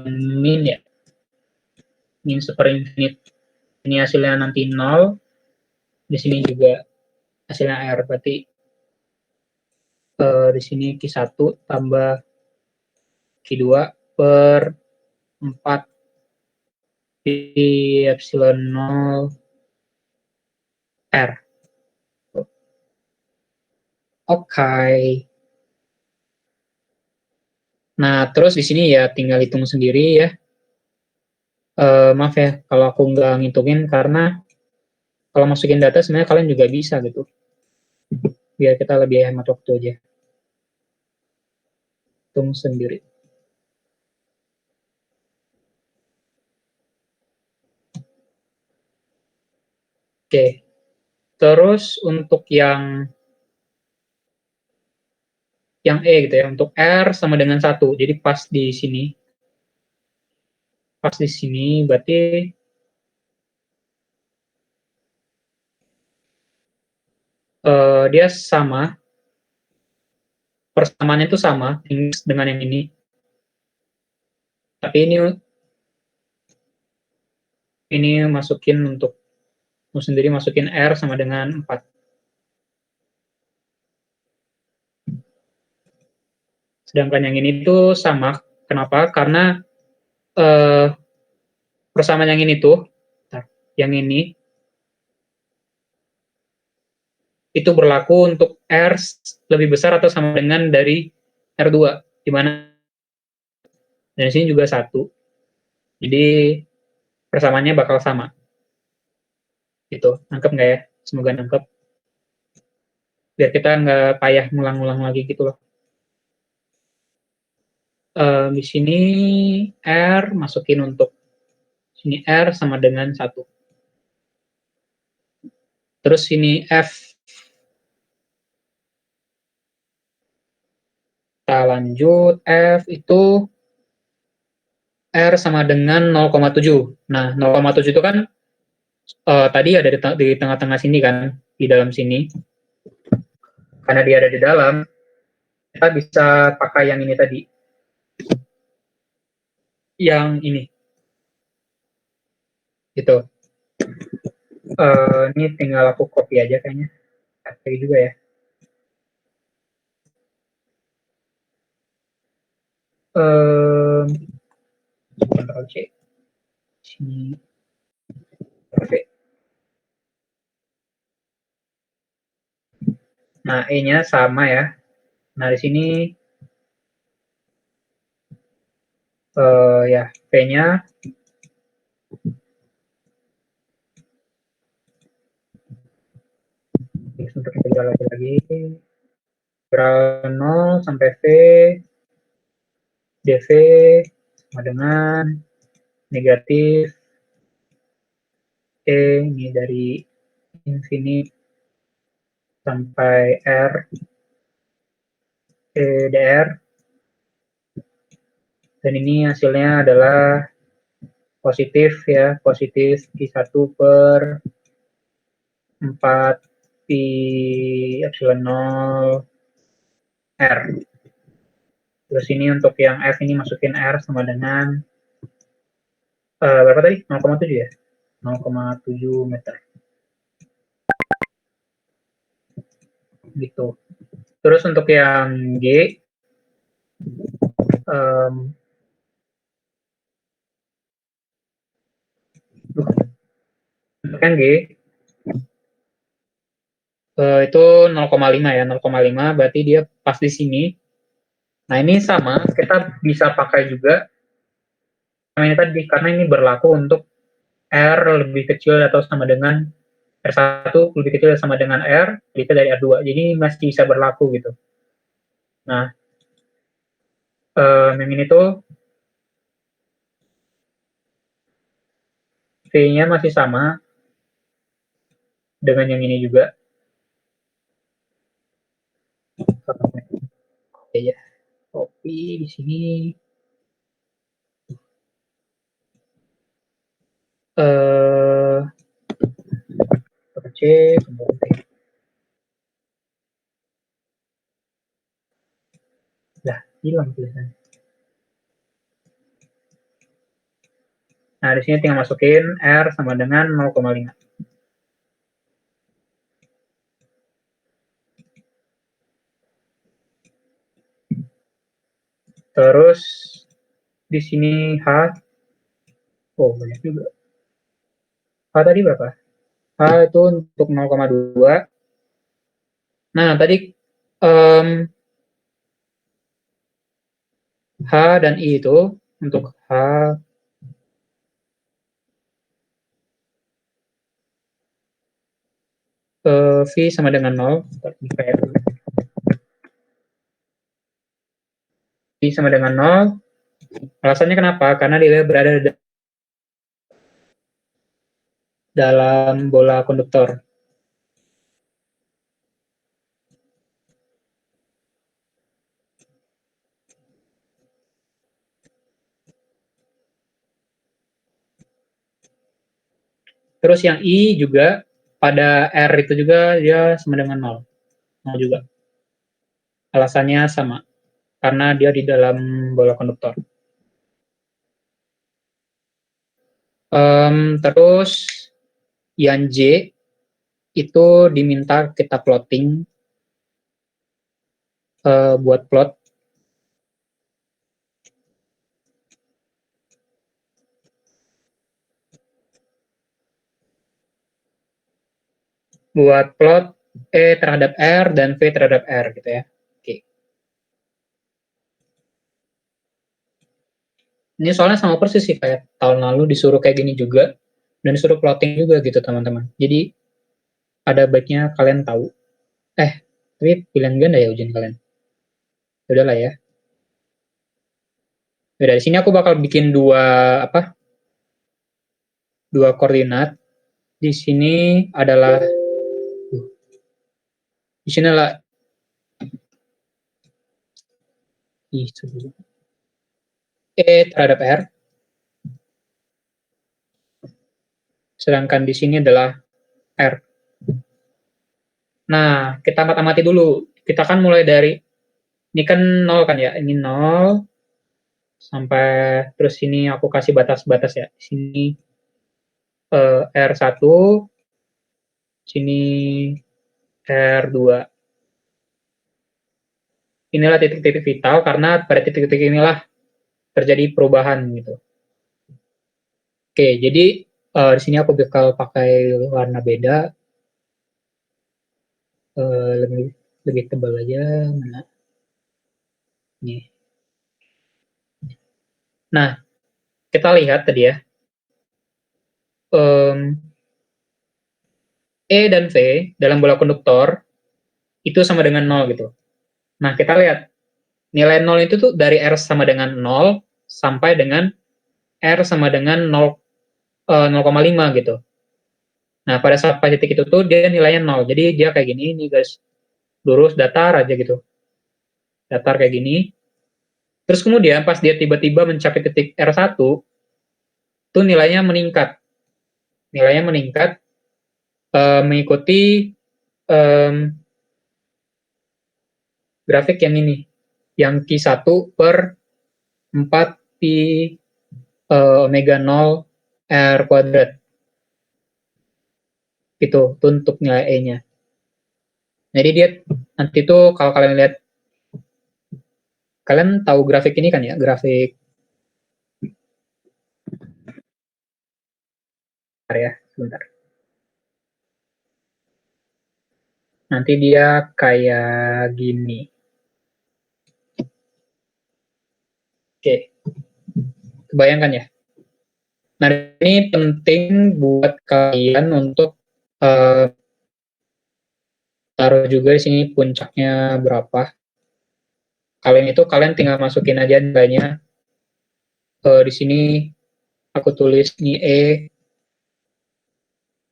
Speaker 1: min ya, min super infinite. Ini hasilnya nanti 0, di sini juga hasilnya R, berarti di sini Q1 tambah Q2 per 4 pi epsilon 0 R. Oke. Nah, terus di sini ya tinggal hitung sendiri ya. Maaf ya, kalau aku nggak ngitungin karena kalau masukin data sebenarnya kalian juga bisa gitu. Biar kita lebih hemat waktu aja. Hitung sendiri. Oke. Terus untuk yang E gitu ya, untuk R sama dengan 1. Jadi pas di sini. Pas di sini berarti dia sama, persamaannya itu sama dengan yang ini. Tapi ini masukin untuk sendiri, masukin R sama dengan 4. Sedangkan yang ini tuh sama. Kenapa? Karena persamaan yang ini tuh, yang ini, itu berlaku untuk R lebih besar atau sama dengan dari R2. Di mana dan di sini juga 1. Jadi persamaannya bakal sama. Gitu. Nangkep nggak ya? Semoga nangkep. Biar kita nggak payah ngulang-ngulang lagi gitu loh. Di sini R masukin untuk sini R sama dengan 1. Terus sini F. Kita lanjut, F itu R sama dengan 0,7. Nah, 0,7 itu kan tadi ada di tengah-tengah sini kan, di dalam sini. Karena dia ada di dalam, kita bisa pakai yang ini tadi. Yang ini. Gitu. Ini tinggal aku copy aja kayaknya. Kayak juga ya. Ctrl C. Sini. Oke. Nah, E-nya sama ya. Nah, di sini ya, P-nya Kita lagi ground 0 sampai V, dV sama dengan negatif E ini dari infinite sampai R dr, dan ini hasilnya adalah positif ya, positif I1 per 4 pi epsilon 0 R. Terus ini untuk yang F ini masukin R sama dengan berapa tadi? 0,7 ya? 0,7 meter. Gitu. Terus untuk yang G, untuk yang G, itu 0,5 ya, 0,5 berarti dia pas di sini. Nah ini sama, kita bisa pakai juga ini tadi, karena ini berlaku untuk R lebih kecil atau sama dengan R1 lebih kecil sama dengan R, kita dari R2, jadi masih bisa berlaku gitu. Nah, yang ini tuh V-nya masih sama dengan yang ini juga. Oke ya, copy di sini. C, kemudian T. Lah, hilang tulisannya. Nah, di sini tinggal masukin R sama dengan 0,5. Terus di sini H. Oh, banyak juga. H tadi berapa? H itu untuk 0,2. Nah, tadi H dan I itu untuk H V sama dengan 0. V sama dengan 0. Alasannya kenapa? Karena dia berada dalam bola konduktor. Terus yang I juga pada R itu juga dia sama dengan 0. 0 juga. Alasannya sama. Karena dia di dalam bola konduktor. Terus yang J itu diminta kita plotting buat plot E terhadap R dan V terhadap R gitu ya. Oke. Ini soalnya sama persis sih kayak tahun lalu disuruh kayak gini juga dan disuruh plotting juga gitu teman-teman. Jadi ada baiknya kalian tahu. Tapi pilihan ganda ya ujian kalian. Udahlah ya. Dari sini aku bakal bikin dua koordinat. Di sini adalah E terhadap R, sedangkan di sini adalah R. Nah, kita amati dulu. Kita kan mulai dari, ini kan 0 kan ya, ini 0, sampai, terus sini aku kasih batas-batas ya. Di sini R1, sini R2. Inilah titik-titik vital, karena pada titik-titik inilah terjadi perubahan gitu. Oke, jadi di sini aku bakal pakai warna beda, lebih tebal aja, mana? Nih. Nah, kita lihat tadi ya, E dan V dalam bola konduktor itu sama dengan 0 gitu. Nah, kita lihat nilai 0 itu tuh dari R sama dengan 0 sampai dengan R sama dengan 0,5 gitu. Nah, pada saat titik itu tuh dia nilainya 0. Jadi dia kayak gini nih guys. Lurus datar aja gitu. Datar kayak gini. Terus kemudian pas dia tiba-tiba mencapai titik R1, tuh nilainya meningkat. Nilainya meningkat mengikuti grafik yang ini. Yang Q1 per 4 pi omega 0 R kuadrat. Gitu, itu untuk nilai E-nya. Jadi dia nanti tuh kalau kalian lihat, kalian tahu grafik ini kan ya, grafik ya, sebentar. Nanti dia kayak gini. Oke, kebayangkan ya. Nah, ini penting buat kalian untuk taruh juga di sini puncaknya berapa. Kalian tinggal masukin aja nilainya. Di sini aku tulis ini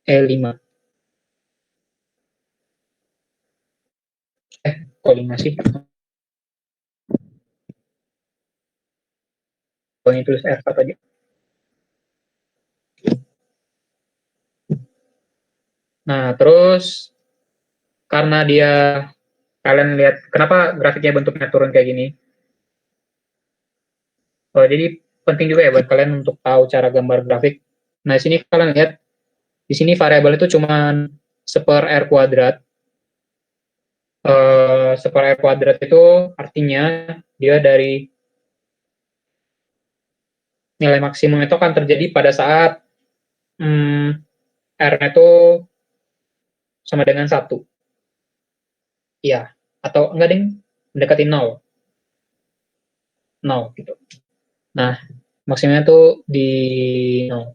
Speaker 1: E5. Kok 5 sih? Kalau ini tulis R4 aja. Nah, terus karena kalian lihat, kenapa grafiknya bentuknya turun kayak gini? Jadi penting juga ya buat kalian untuk tahu cara gambar grafik. Nah, di sini kalian lihat, di sini variabel itu cuma seper R kuadrat. Seper R kuadrat itu artinya dia dari nilai maksimum itu akan terjadi pada saat R-nya itu sama dengan 1. Iya, atau enggak ding, mendekati 0. 0 gitu. Nah, maksimumnya tuh di 0.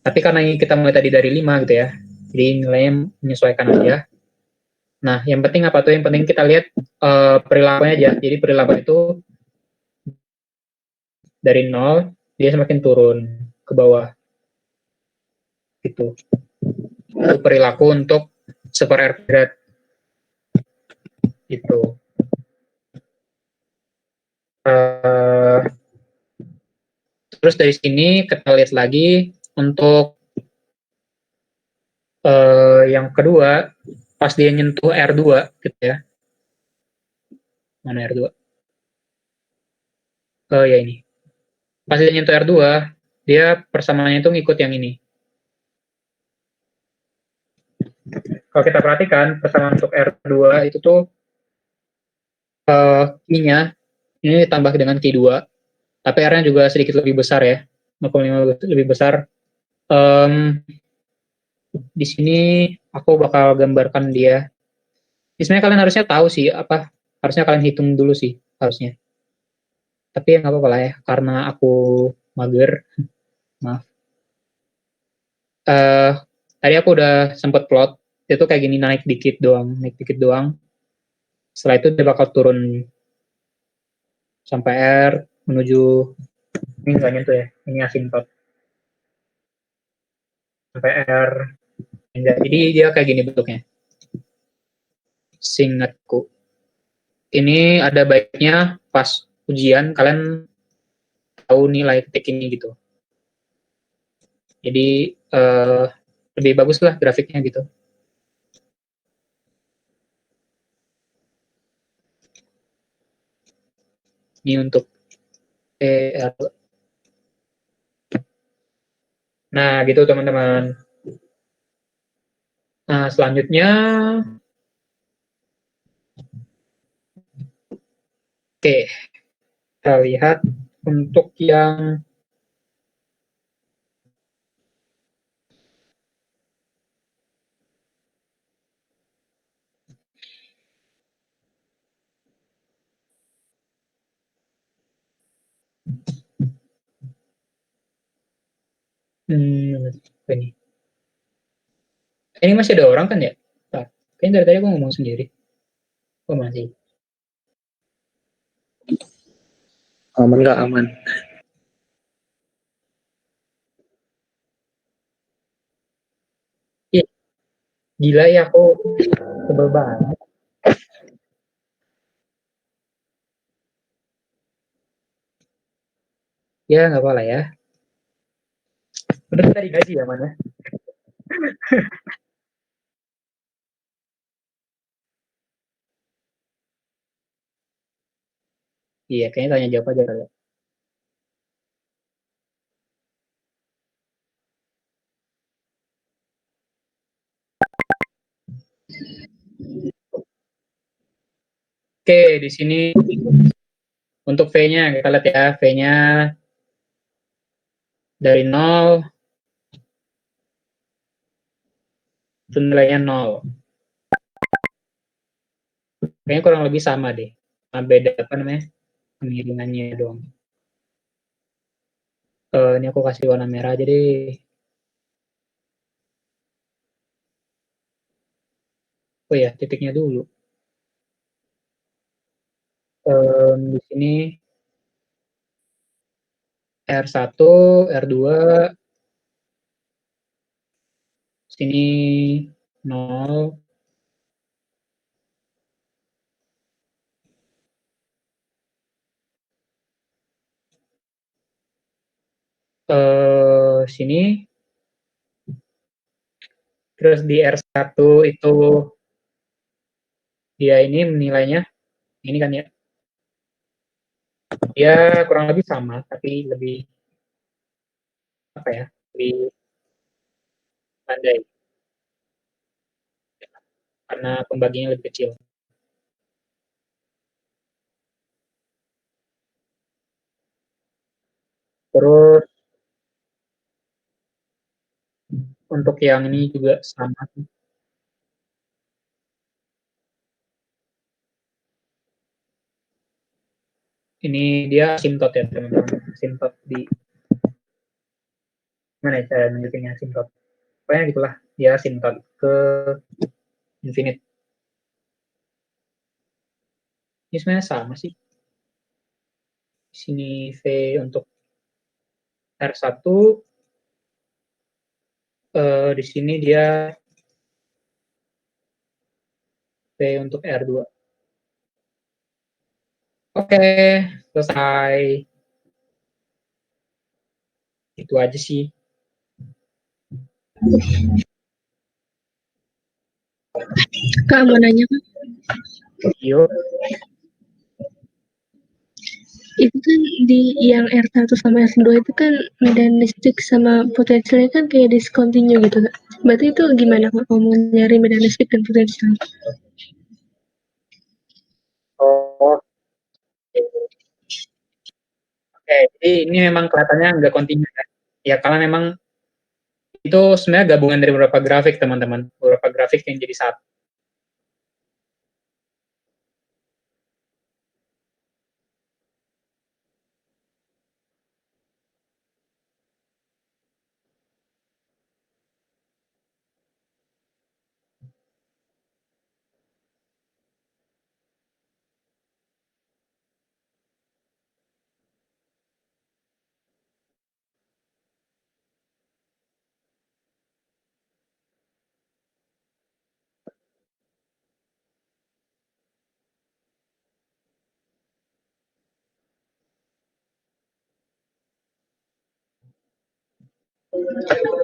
Speaker 1: Tapi karena kita mulai tadi dari 5 gitu ya, jadi nilainya menyesuaikan aja. Nah, yang penting apa tuh? Yang penting kita lihat perilakunya aja. Jadi perilaku itu dari 0, dia semakin turun ke bawah. Gitu. Itu perilaku untuk super air grad. Itu. Terus dari sini kita lihat lagi untuk yang kedua, pas dia nyentuh R2 gitu ya. Mana R2? Ya ini. Pas dia nyentuh R2, dia persamaannya itu ngikut yang ini. Kalau kita perhatikan, persamaan untuk R2 itu tuh Q-nya ini ditambah dengan Q2, tapi R-nya juga sedikit lebih besar ya, 0,5 lebih besar. Di sini aku bakal gambarkan dia. Sebenarnya kalian harusnya tahu sih, harusnya kalian hitung dulu sih, harusnya. Tapi ya nggak apa-apa lah ya, karena aku mager, maaf. Tadi aku udah sempet plot, itu kayak gini, naik dikit doang. Setelah itu dia bakal turun sampai R menuju, ini nggak nyentuh ya, ini asintot. Sampai R, jadi dia kayak gini bentuknya. Seingatku. Ini ada baiknya pas ujian kalian tahu nilai titik ini gitu. Jadi lebih bagus lah grafiknya gitu. Ini untuk ER. Nah, gitu teman-teman. Nah, selanjutnya, oke, kita lihat untuk yang ini. Ini masih ada orang kan ya? Nah, Kayaknya dari tadi aku ngomong sendiri. Oh masih.
Speaker 2: Aman nggak aman?
Speaker 1: Ih, gila ya aku sebel banget. Ya nggak apa lah ya. Udah kita digaji ya mana? Iya, kayaknya tanya jawab aja kali ya. Oke, di sini untuk V-nya kita lihat ya, V-nya dari 0 itu nilainya 0. Kayaknya kurang lebih sama deh. Nah, beda apa namanya? Kemiringannya doang. Ini aku kasih warna merah aja deh. Oh ya, titiknya dulu. Di sini R1, R2, sini 0, sini, terus di R1 itu dia ini nilainya, ini kan ya, dia kurang lebih sama, tapi lebih, apa ya, lebih pandai, karena pembagiannya lebih kecil. Terus untuk yang ini juga sama. Ini dia asimtot ya teman-teman. Asimtot di mana ya saya nunjukinnya asimtot. Pokoknya gitulah. Dia asimtot ke infinite. Ini sebenarnya sama sih. Di sini V untuk R1, di sini dia V untuk R2. Oke, selesai. Itu aja sih.
Speaker 3: Kak, mau nanya Kak,
Speaker 1: Yuk.
Speaker 3: itu kan di yang R1 sama R2 itu kan medan listrik sama potensialnya kan kayak discontinue gitu Kak. Berarti itu gimana Kak kalau mau nyari medan listrik dan potensial?
Speaker 1: Oh, oke. Jadi ini memang kelihatannya nggak kontinu ya. Ya, karena memang itu sebenarnya gabungan dari beberapa grafik, teman-teman. Beberapa grafik yang jadi satu.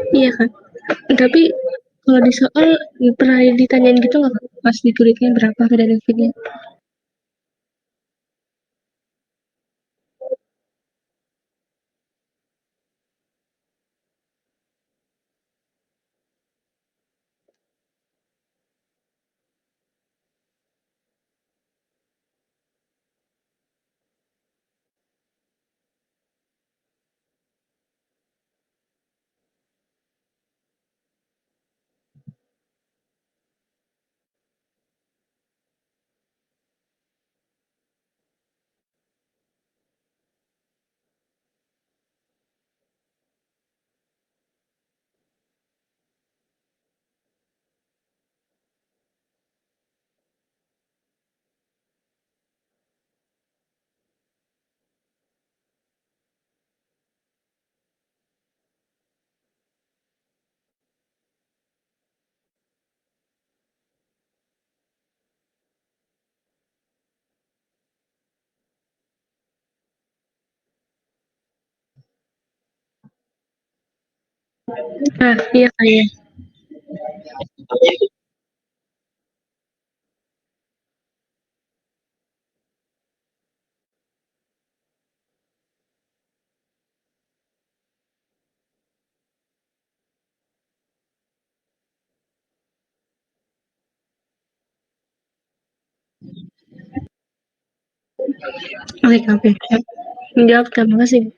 Speaker 3: Iya Kak. Tapi kalau di soal pernah ditanyain gitu nggak Kak pas ditulisnya berapa medan listriknya? Iya Kak, ya. Oke Kak, oke. Siap. Menjawab Kak, makasih.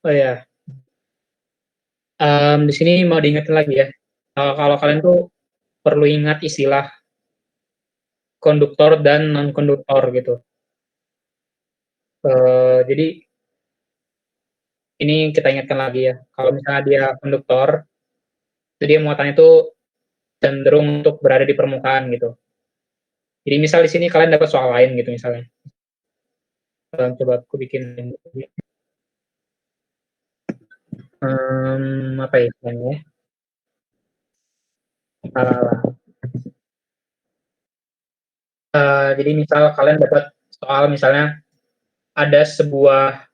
Speaker 1: Oh ya, di sini mau diingetin lagi ya, kalau kalian tuh perlu ingat istilah konduktor dan non-konduktor gitu. Jadi ini kita ingatkan lagi ya, kalau misalnya dia konduktor, itu dia muatannya itu cenderung untuk berada di permukaan gitu. Jadi misal di sini kalian dapat soal lain gitu misalnya. Coba aku bikin apa ya istilahnya ya? Alah. Jadi misal kalian dapat soal misalnya ada sebuah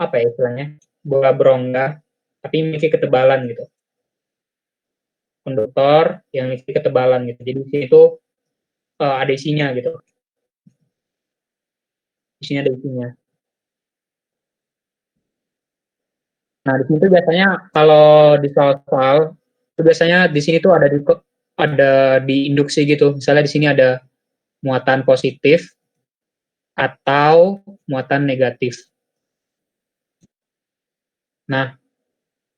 Speaker 1: apa ya istilahnya bola berongga tapi memiliki ketebalan gitu, konduktor yang memiliki ketebalan gitu. Jadi di situ ada isinya gitu, isinya ada isinya. Nah di sini tuh biasanya kalau di soal-soal itu biasanya di sini tuh ada di induksi gitu. Misalnya di sini ada muatan positif atau muatan negatif. Nah,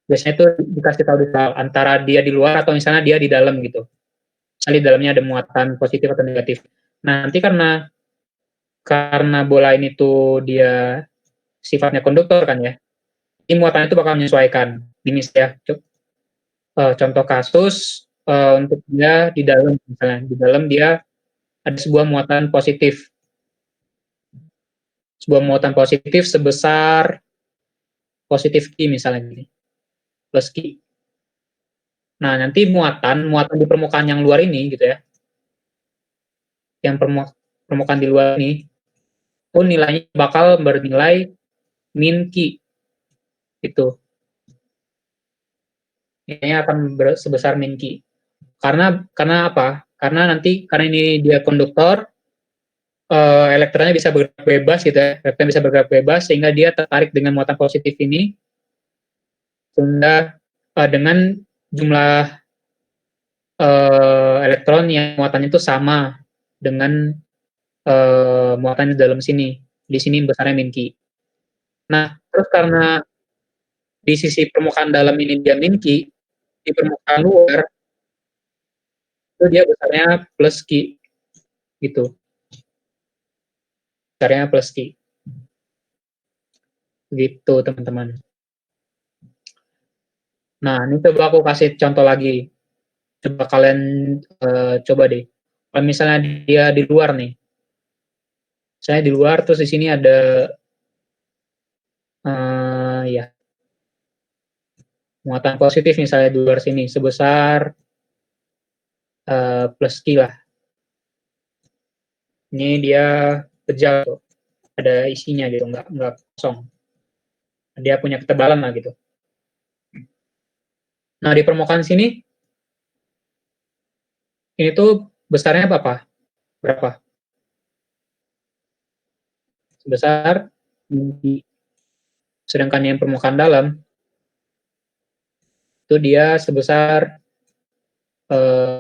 Speaker 1: biasanya itu dikasih tahu di soal antara dia di luar atau misalnya dia di dalam gitu. Misalnya di dalamnya ada muatan positif atau negatif. Nah, nanti karena bola ini tuh dia sifatnya konduktor kan ya, ini muatan itu bakal menyesuaikan. Ini ya, contoh kasus untuk dia di dalam, misalnya di dalam dia ada sebuah muatan positif sebesar positif Q misalnya gini, plus Q. Nah, nanti muatan muatan di permukaan yang luar ini gitu ya, yang permukaan di luar ini, pun nilainya bakal bernilai min Q itu. Nilainya akan sebesar min Q. Karena apa? Karena ini dia konduktor, elektronnya bisa bergerak bebas gitu ya, elektron bisa bergerak bebas sehingga dia tertarik dengan muatan positif ini, sehingga dengan jumlah elektron yang muatannya itu sama dengan muatan di dalam sini. Di sini besarnya min Q. Nah, terus karena di sisi permukaan dalam ini dia min Q, di permukaan luar itu dia besarnya plus Q gitu. Besarnya plus Q. Gitu, teman-teman. Nah, ini coba aku kasih contoh lagi. Coba kalian coba deh. Kalau misalnya dia di luar nih, saya di luar terus di sini ada ya muatan positif misalnya di luar sini sebesar plus Q lah. Ini dia pejal tuh, ada isinya gitu, nggak kosong. Dia punya ketebalan lah gitu. Nah di permukaan sini ini tuh besarnya apa? Berapa? Sebesar Q. Sedangkan yang permukaan dalam itu dia sebesar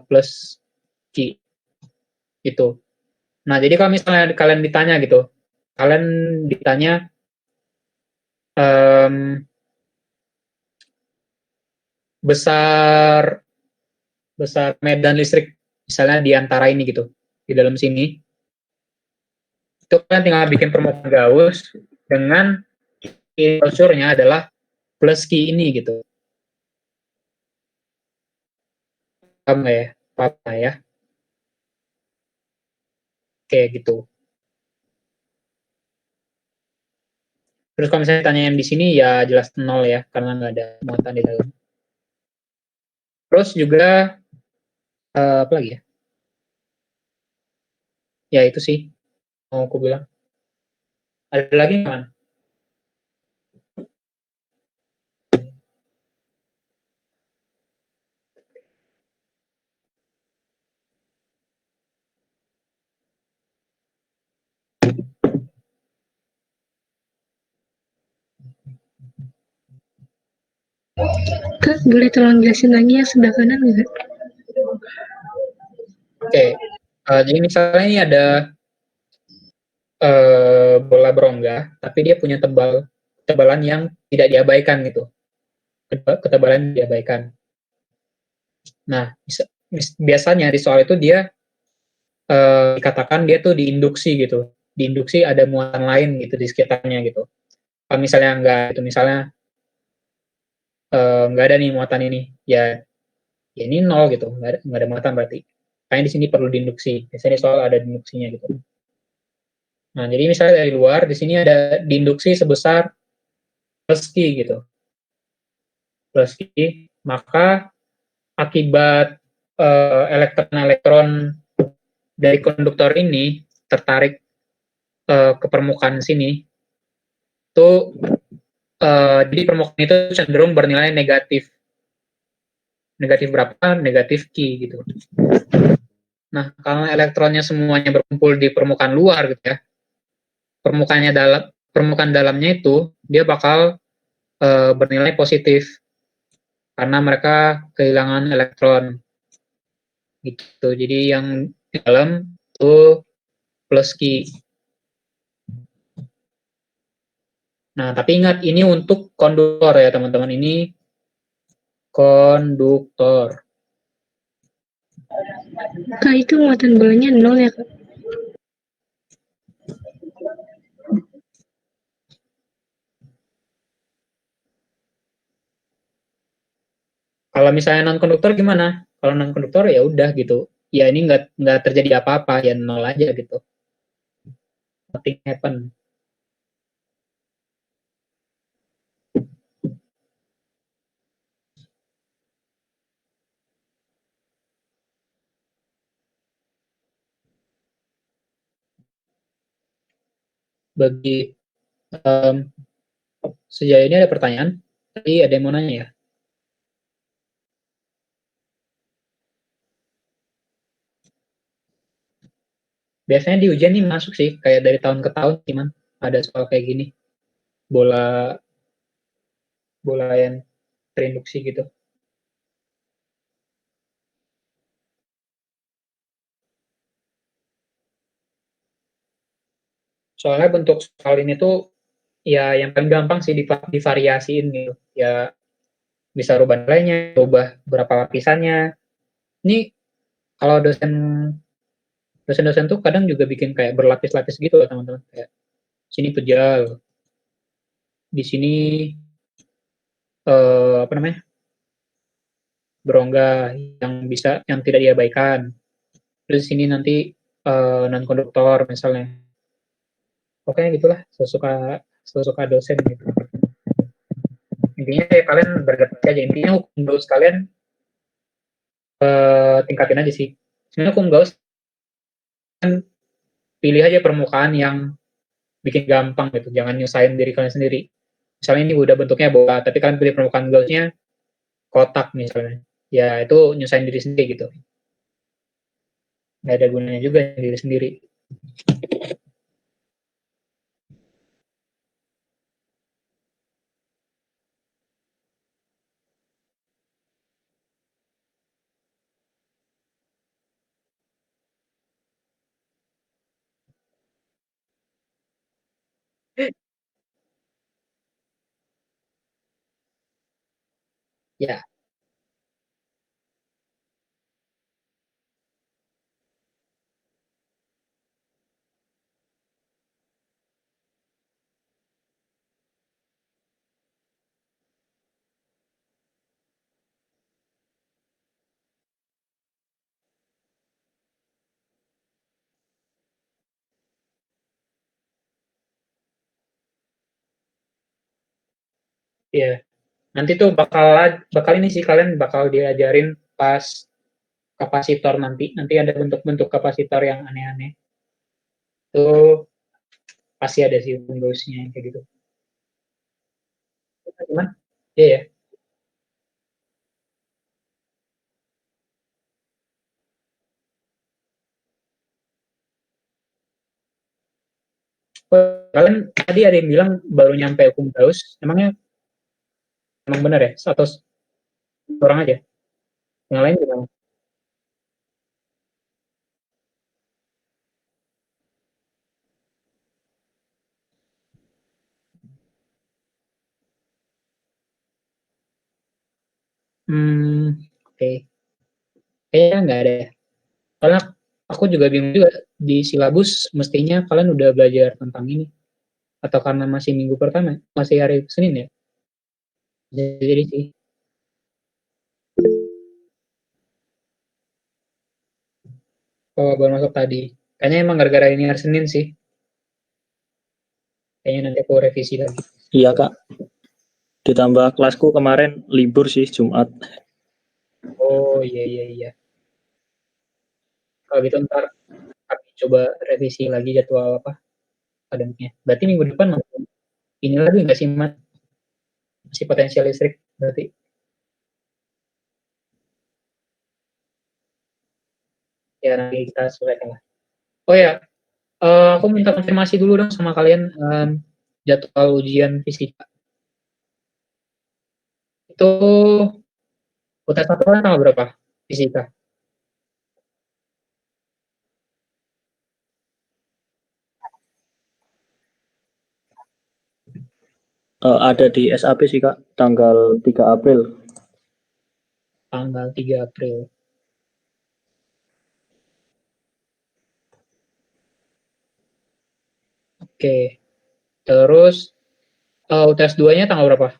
Speaker 1: plus Q itu. Nah, jadi kalau misalnya kalian ditanya gitu, kalian ditanya um, besar besar medan listrik misalnya di antara ini gitu, di dalam sini, itu kan tinggal bikin permukaan Gauss dengan klausurnya adalah plus key ini gitu. Paham nggak ya? Paham nggak ya? Kayak gitu. Terus kalau misalnya tanya yang di sini ya jelas nol ya, karena nggak ada muatan di dalam. Terus juga apa lagi ya? Ya itu sih mau aku bilang. Ada lagi nggak?
Speaker 3: Kak, boleh tolong jelasin lagi yang sebelah kanan nggak?
Speaker 1: Oke, jadi misalnya ini ada bola berongga, tapi dia punya ketebalan yang tidak diabaikan gitu. Ketebalan diabaikan. Nah, biasanya di soal itu dia dikatakan dia tuh diinduksi gitu. Diinduksi ada muatan lain gitu di sekitarnya gitu. Kalau misalnya enggak itu misalnya nggak ada nih muatan ini, ya ya ini nol gitu, nggak ada muatan berarti. Kayaknya di sini perlu diinduksi. Biasanya di soal ada diinduksinya gitu. Nah, jadi misalnya dari luar di sini ada diinduksi sebesar plus Q gitu. Plus Q, maka akibat elektron-elektron dari konduktor ini tertarik ke permukaan sini, itu jadi permukaan itu cenderung bernilai negatif. Negatif berapa? Negatif Q gitu. Nah, kalau elektronnya semuanya berkumpul di permukaan luar gitu ya, permukaan dalamnya itu dia bakal bernilai positif karena mereka kehilangan elektron gitu. Jadi yang di dalam itu plus Q. Nah, tapi ingat ini untuk konduktor ya teman-teman. Ini konduktor.
Speaker 3: Kak, itu muatan bolanya nol ya, Kak?
Speaker 1: Kalau misalnya non konduktor gimana? Kalau non konduktor ya udah gitu. Ya ini nggak terjadi apa-apa, ya nol aja gitu. Nothing happen. Bagi um, sejauh ini ada pertanyaan, tapi ada yang mau nanya ya? Biasanya di ujian nih masuk sih, kayak dari tahun ke tahun gimana? Ada soal kayak gini, bola bola yang terinduksi gitu. Soalnya bentuk soal ini tuh ya yang paling gampang sih divariasiin gitu. Ya bisa rubah nilainya, rubah berapa lapisannya. Ini kalau dosen-dosen tuh kadang juga bikin kayak berlapis-lapis gitu loh teman-teman. Kayak sini pejal, di sini apa namanya berongga yang tidak diabaikan. Terus di sini nanti non konduktor misalnya. Pokoknya gitulah sesuka sesuka dosen gitu. Intinya ya kalian bergerak aja. Intinya hukum Gauss kalian tingkatin aja sih. Sebenarnya hukum Gauss kan pilih aja permukaan yang bikin gampang gitu. Jangan nyusahin diri kalian sendiri. Misalnya ini udah bentuknya bola, tapi kalian pilih permukaan Gaussnya kotak misalnya. Ya itu nyusahin diri sendiri gitu. Nggak ada gunanya juga diri sendiri. Ya, ya. Nanti tuh bakal ini sih kalian bakal diajarin pas kapasitor nanti. Nanti ada bentuk-bentuk kapasitor yang aneh-aneh. Tuh pasti ada sih Windows-nya kayak gitu. Gimana? Iya ya. Oh, kalian tadi ada yang bilang baru nyampe hukum Gauss. Emangnya emang benar ya? Atau orang aja? Yang lain gimana? Oke. Okay. Kayaknya nggak ada ya. Karena aku juga bingung juga di silabus mestinya kalian udah belajar tentang ini. Atau karena masih minggu pertama, masih hari Senin ya? Jadi sih, kalau baru masuk tadi. Kayaknya emang gara-gara ini hari Senin sih. Kayaknya nanti aku revisi lagi.
Speaker 2: Iya kak, ditambah kelasku kemarin libur sih Jumat.
Speaker 1: Oh iya iya iya. Kalau gitu ntar kami coba revisi lagi jadwal apa akademiknya. Berarti minggu depan masih ini lagi nggak sih, Mas? Masih potensial listrik berarti. Ya nanti kita selesaikan lah. Oh ya, aku minta konfirmasi dulu dong sama kalian jadwal ujian fisika. Itu UTS satu kan tanggal berapa? Fisika.
Speaker 2: Ada di SAP sih kak, tanggal 3 April.
Speaker 1: Tanggal 3 April. Oke. Terus UTS 2-nya tanggal berapa?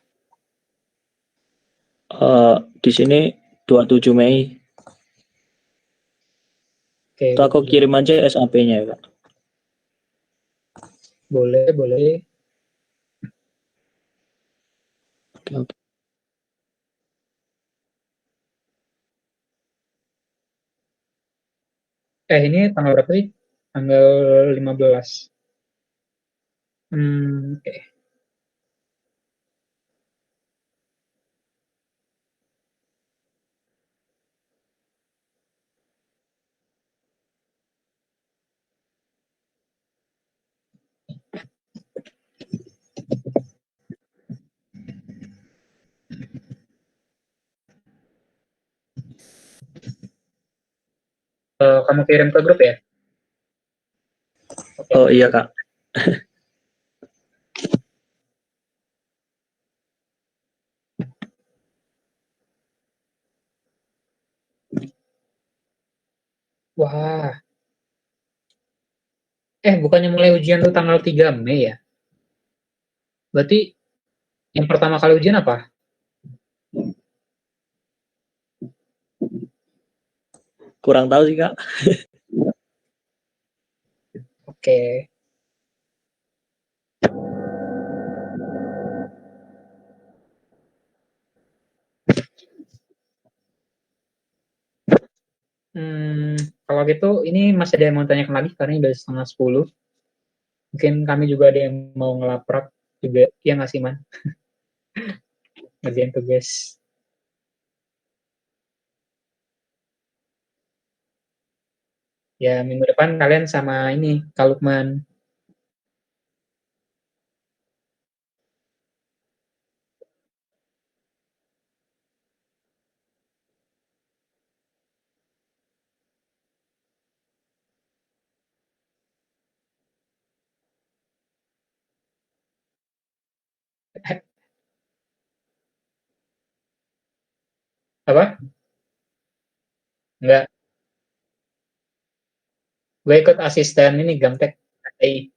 Speaker 2: Eh, di sini 27 Mei.
Speaker 1: Oke,
Speaker 2: Itu aku
Speaker 1: 27.
Speaker 2: kirim aja SAP-nya ya kak.
Speaker 1: Boleh, boleh.
Speaker 2: Oke, oke.
Speaker 1: Ini tanggal berapa sih? Tanggal 15. Oke. Kamu kirim ke grup ya? Oke,
Speaker 2: Oh
Speaker 1: oke.
Speaker 2: iya kak.
Speaker 1: Wah, bukannya mulai ujian tuh tanggal 3 Mei ya? Berarti yang pertama kali ujian apa?
Speaker 2: Kurang tahu sih kak.
Speaker 1: Oke. Hmm, kalau gitu ini masih ada yang mau tanyakan lagi karena ini udah setengah 10. Mungkin kami juga ada yang mau ngelaprak juga. Ya nggak sih, Man? Ngerjain tugas. Ya, minggu depan kalian sama ini, Kalukman. Apa? Enggak. Gue ikut asisten ini Gamtek KTI.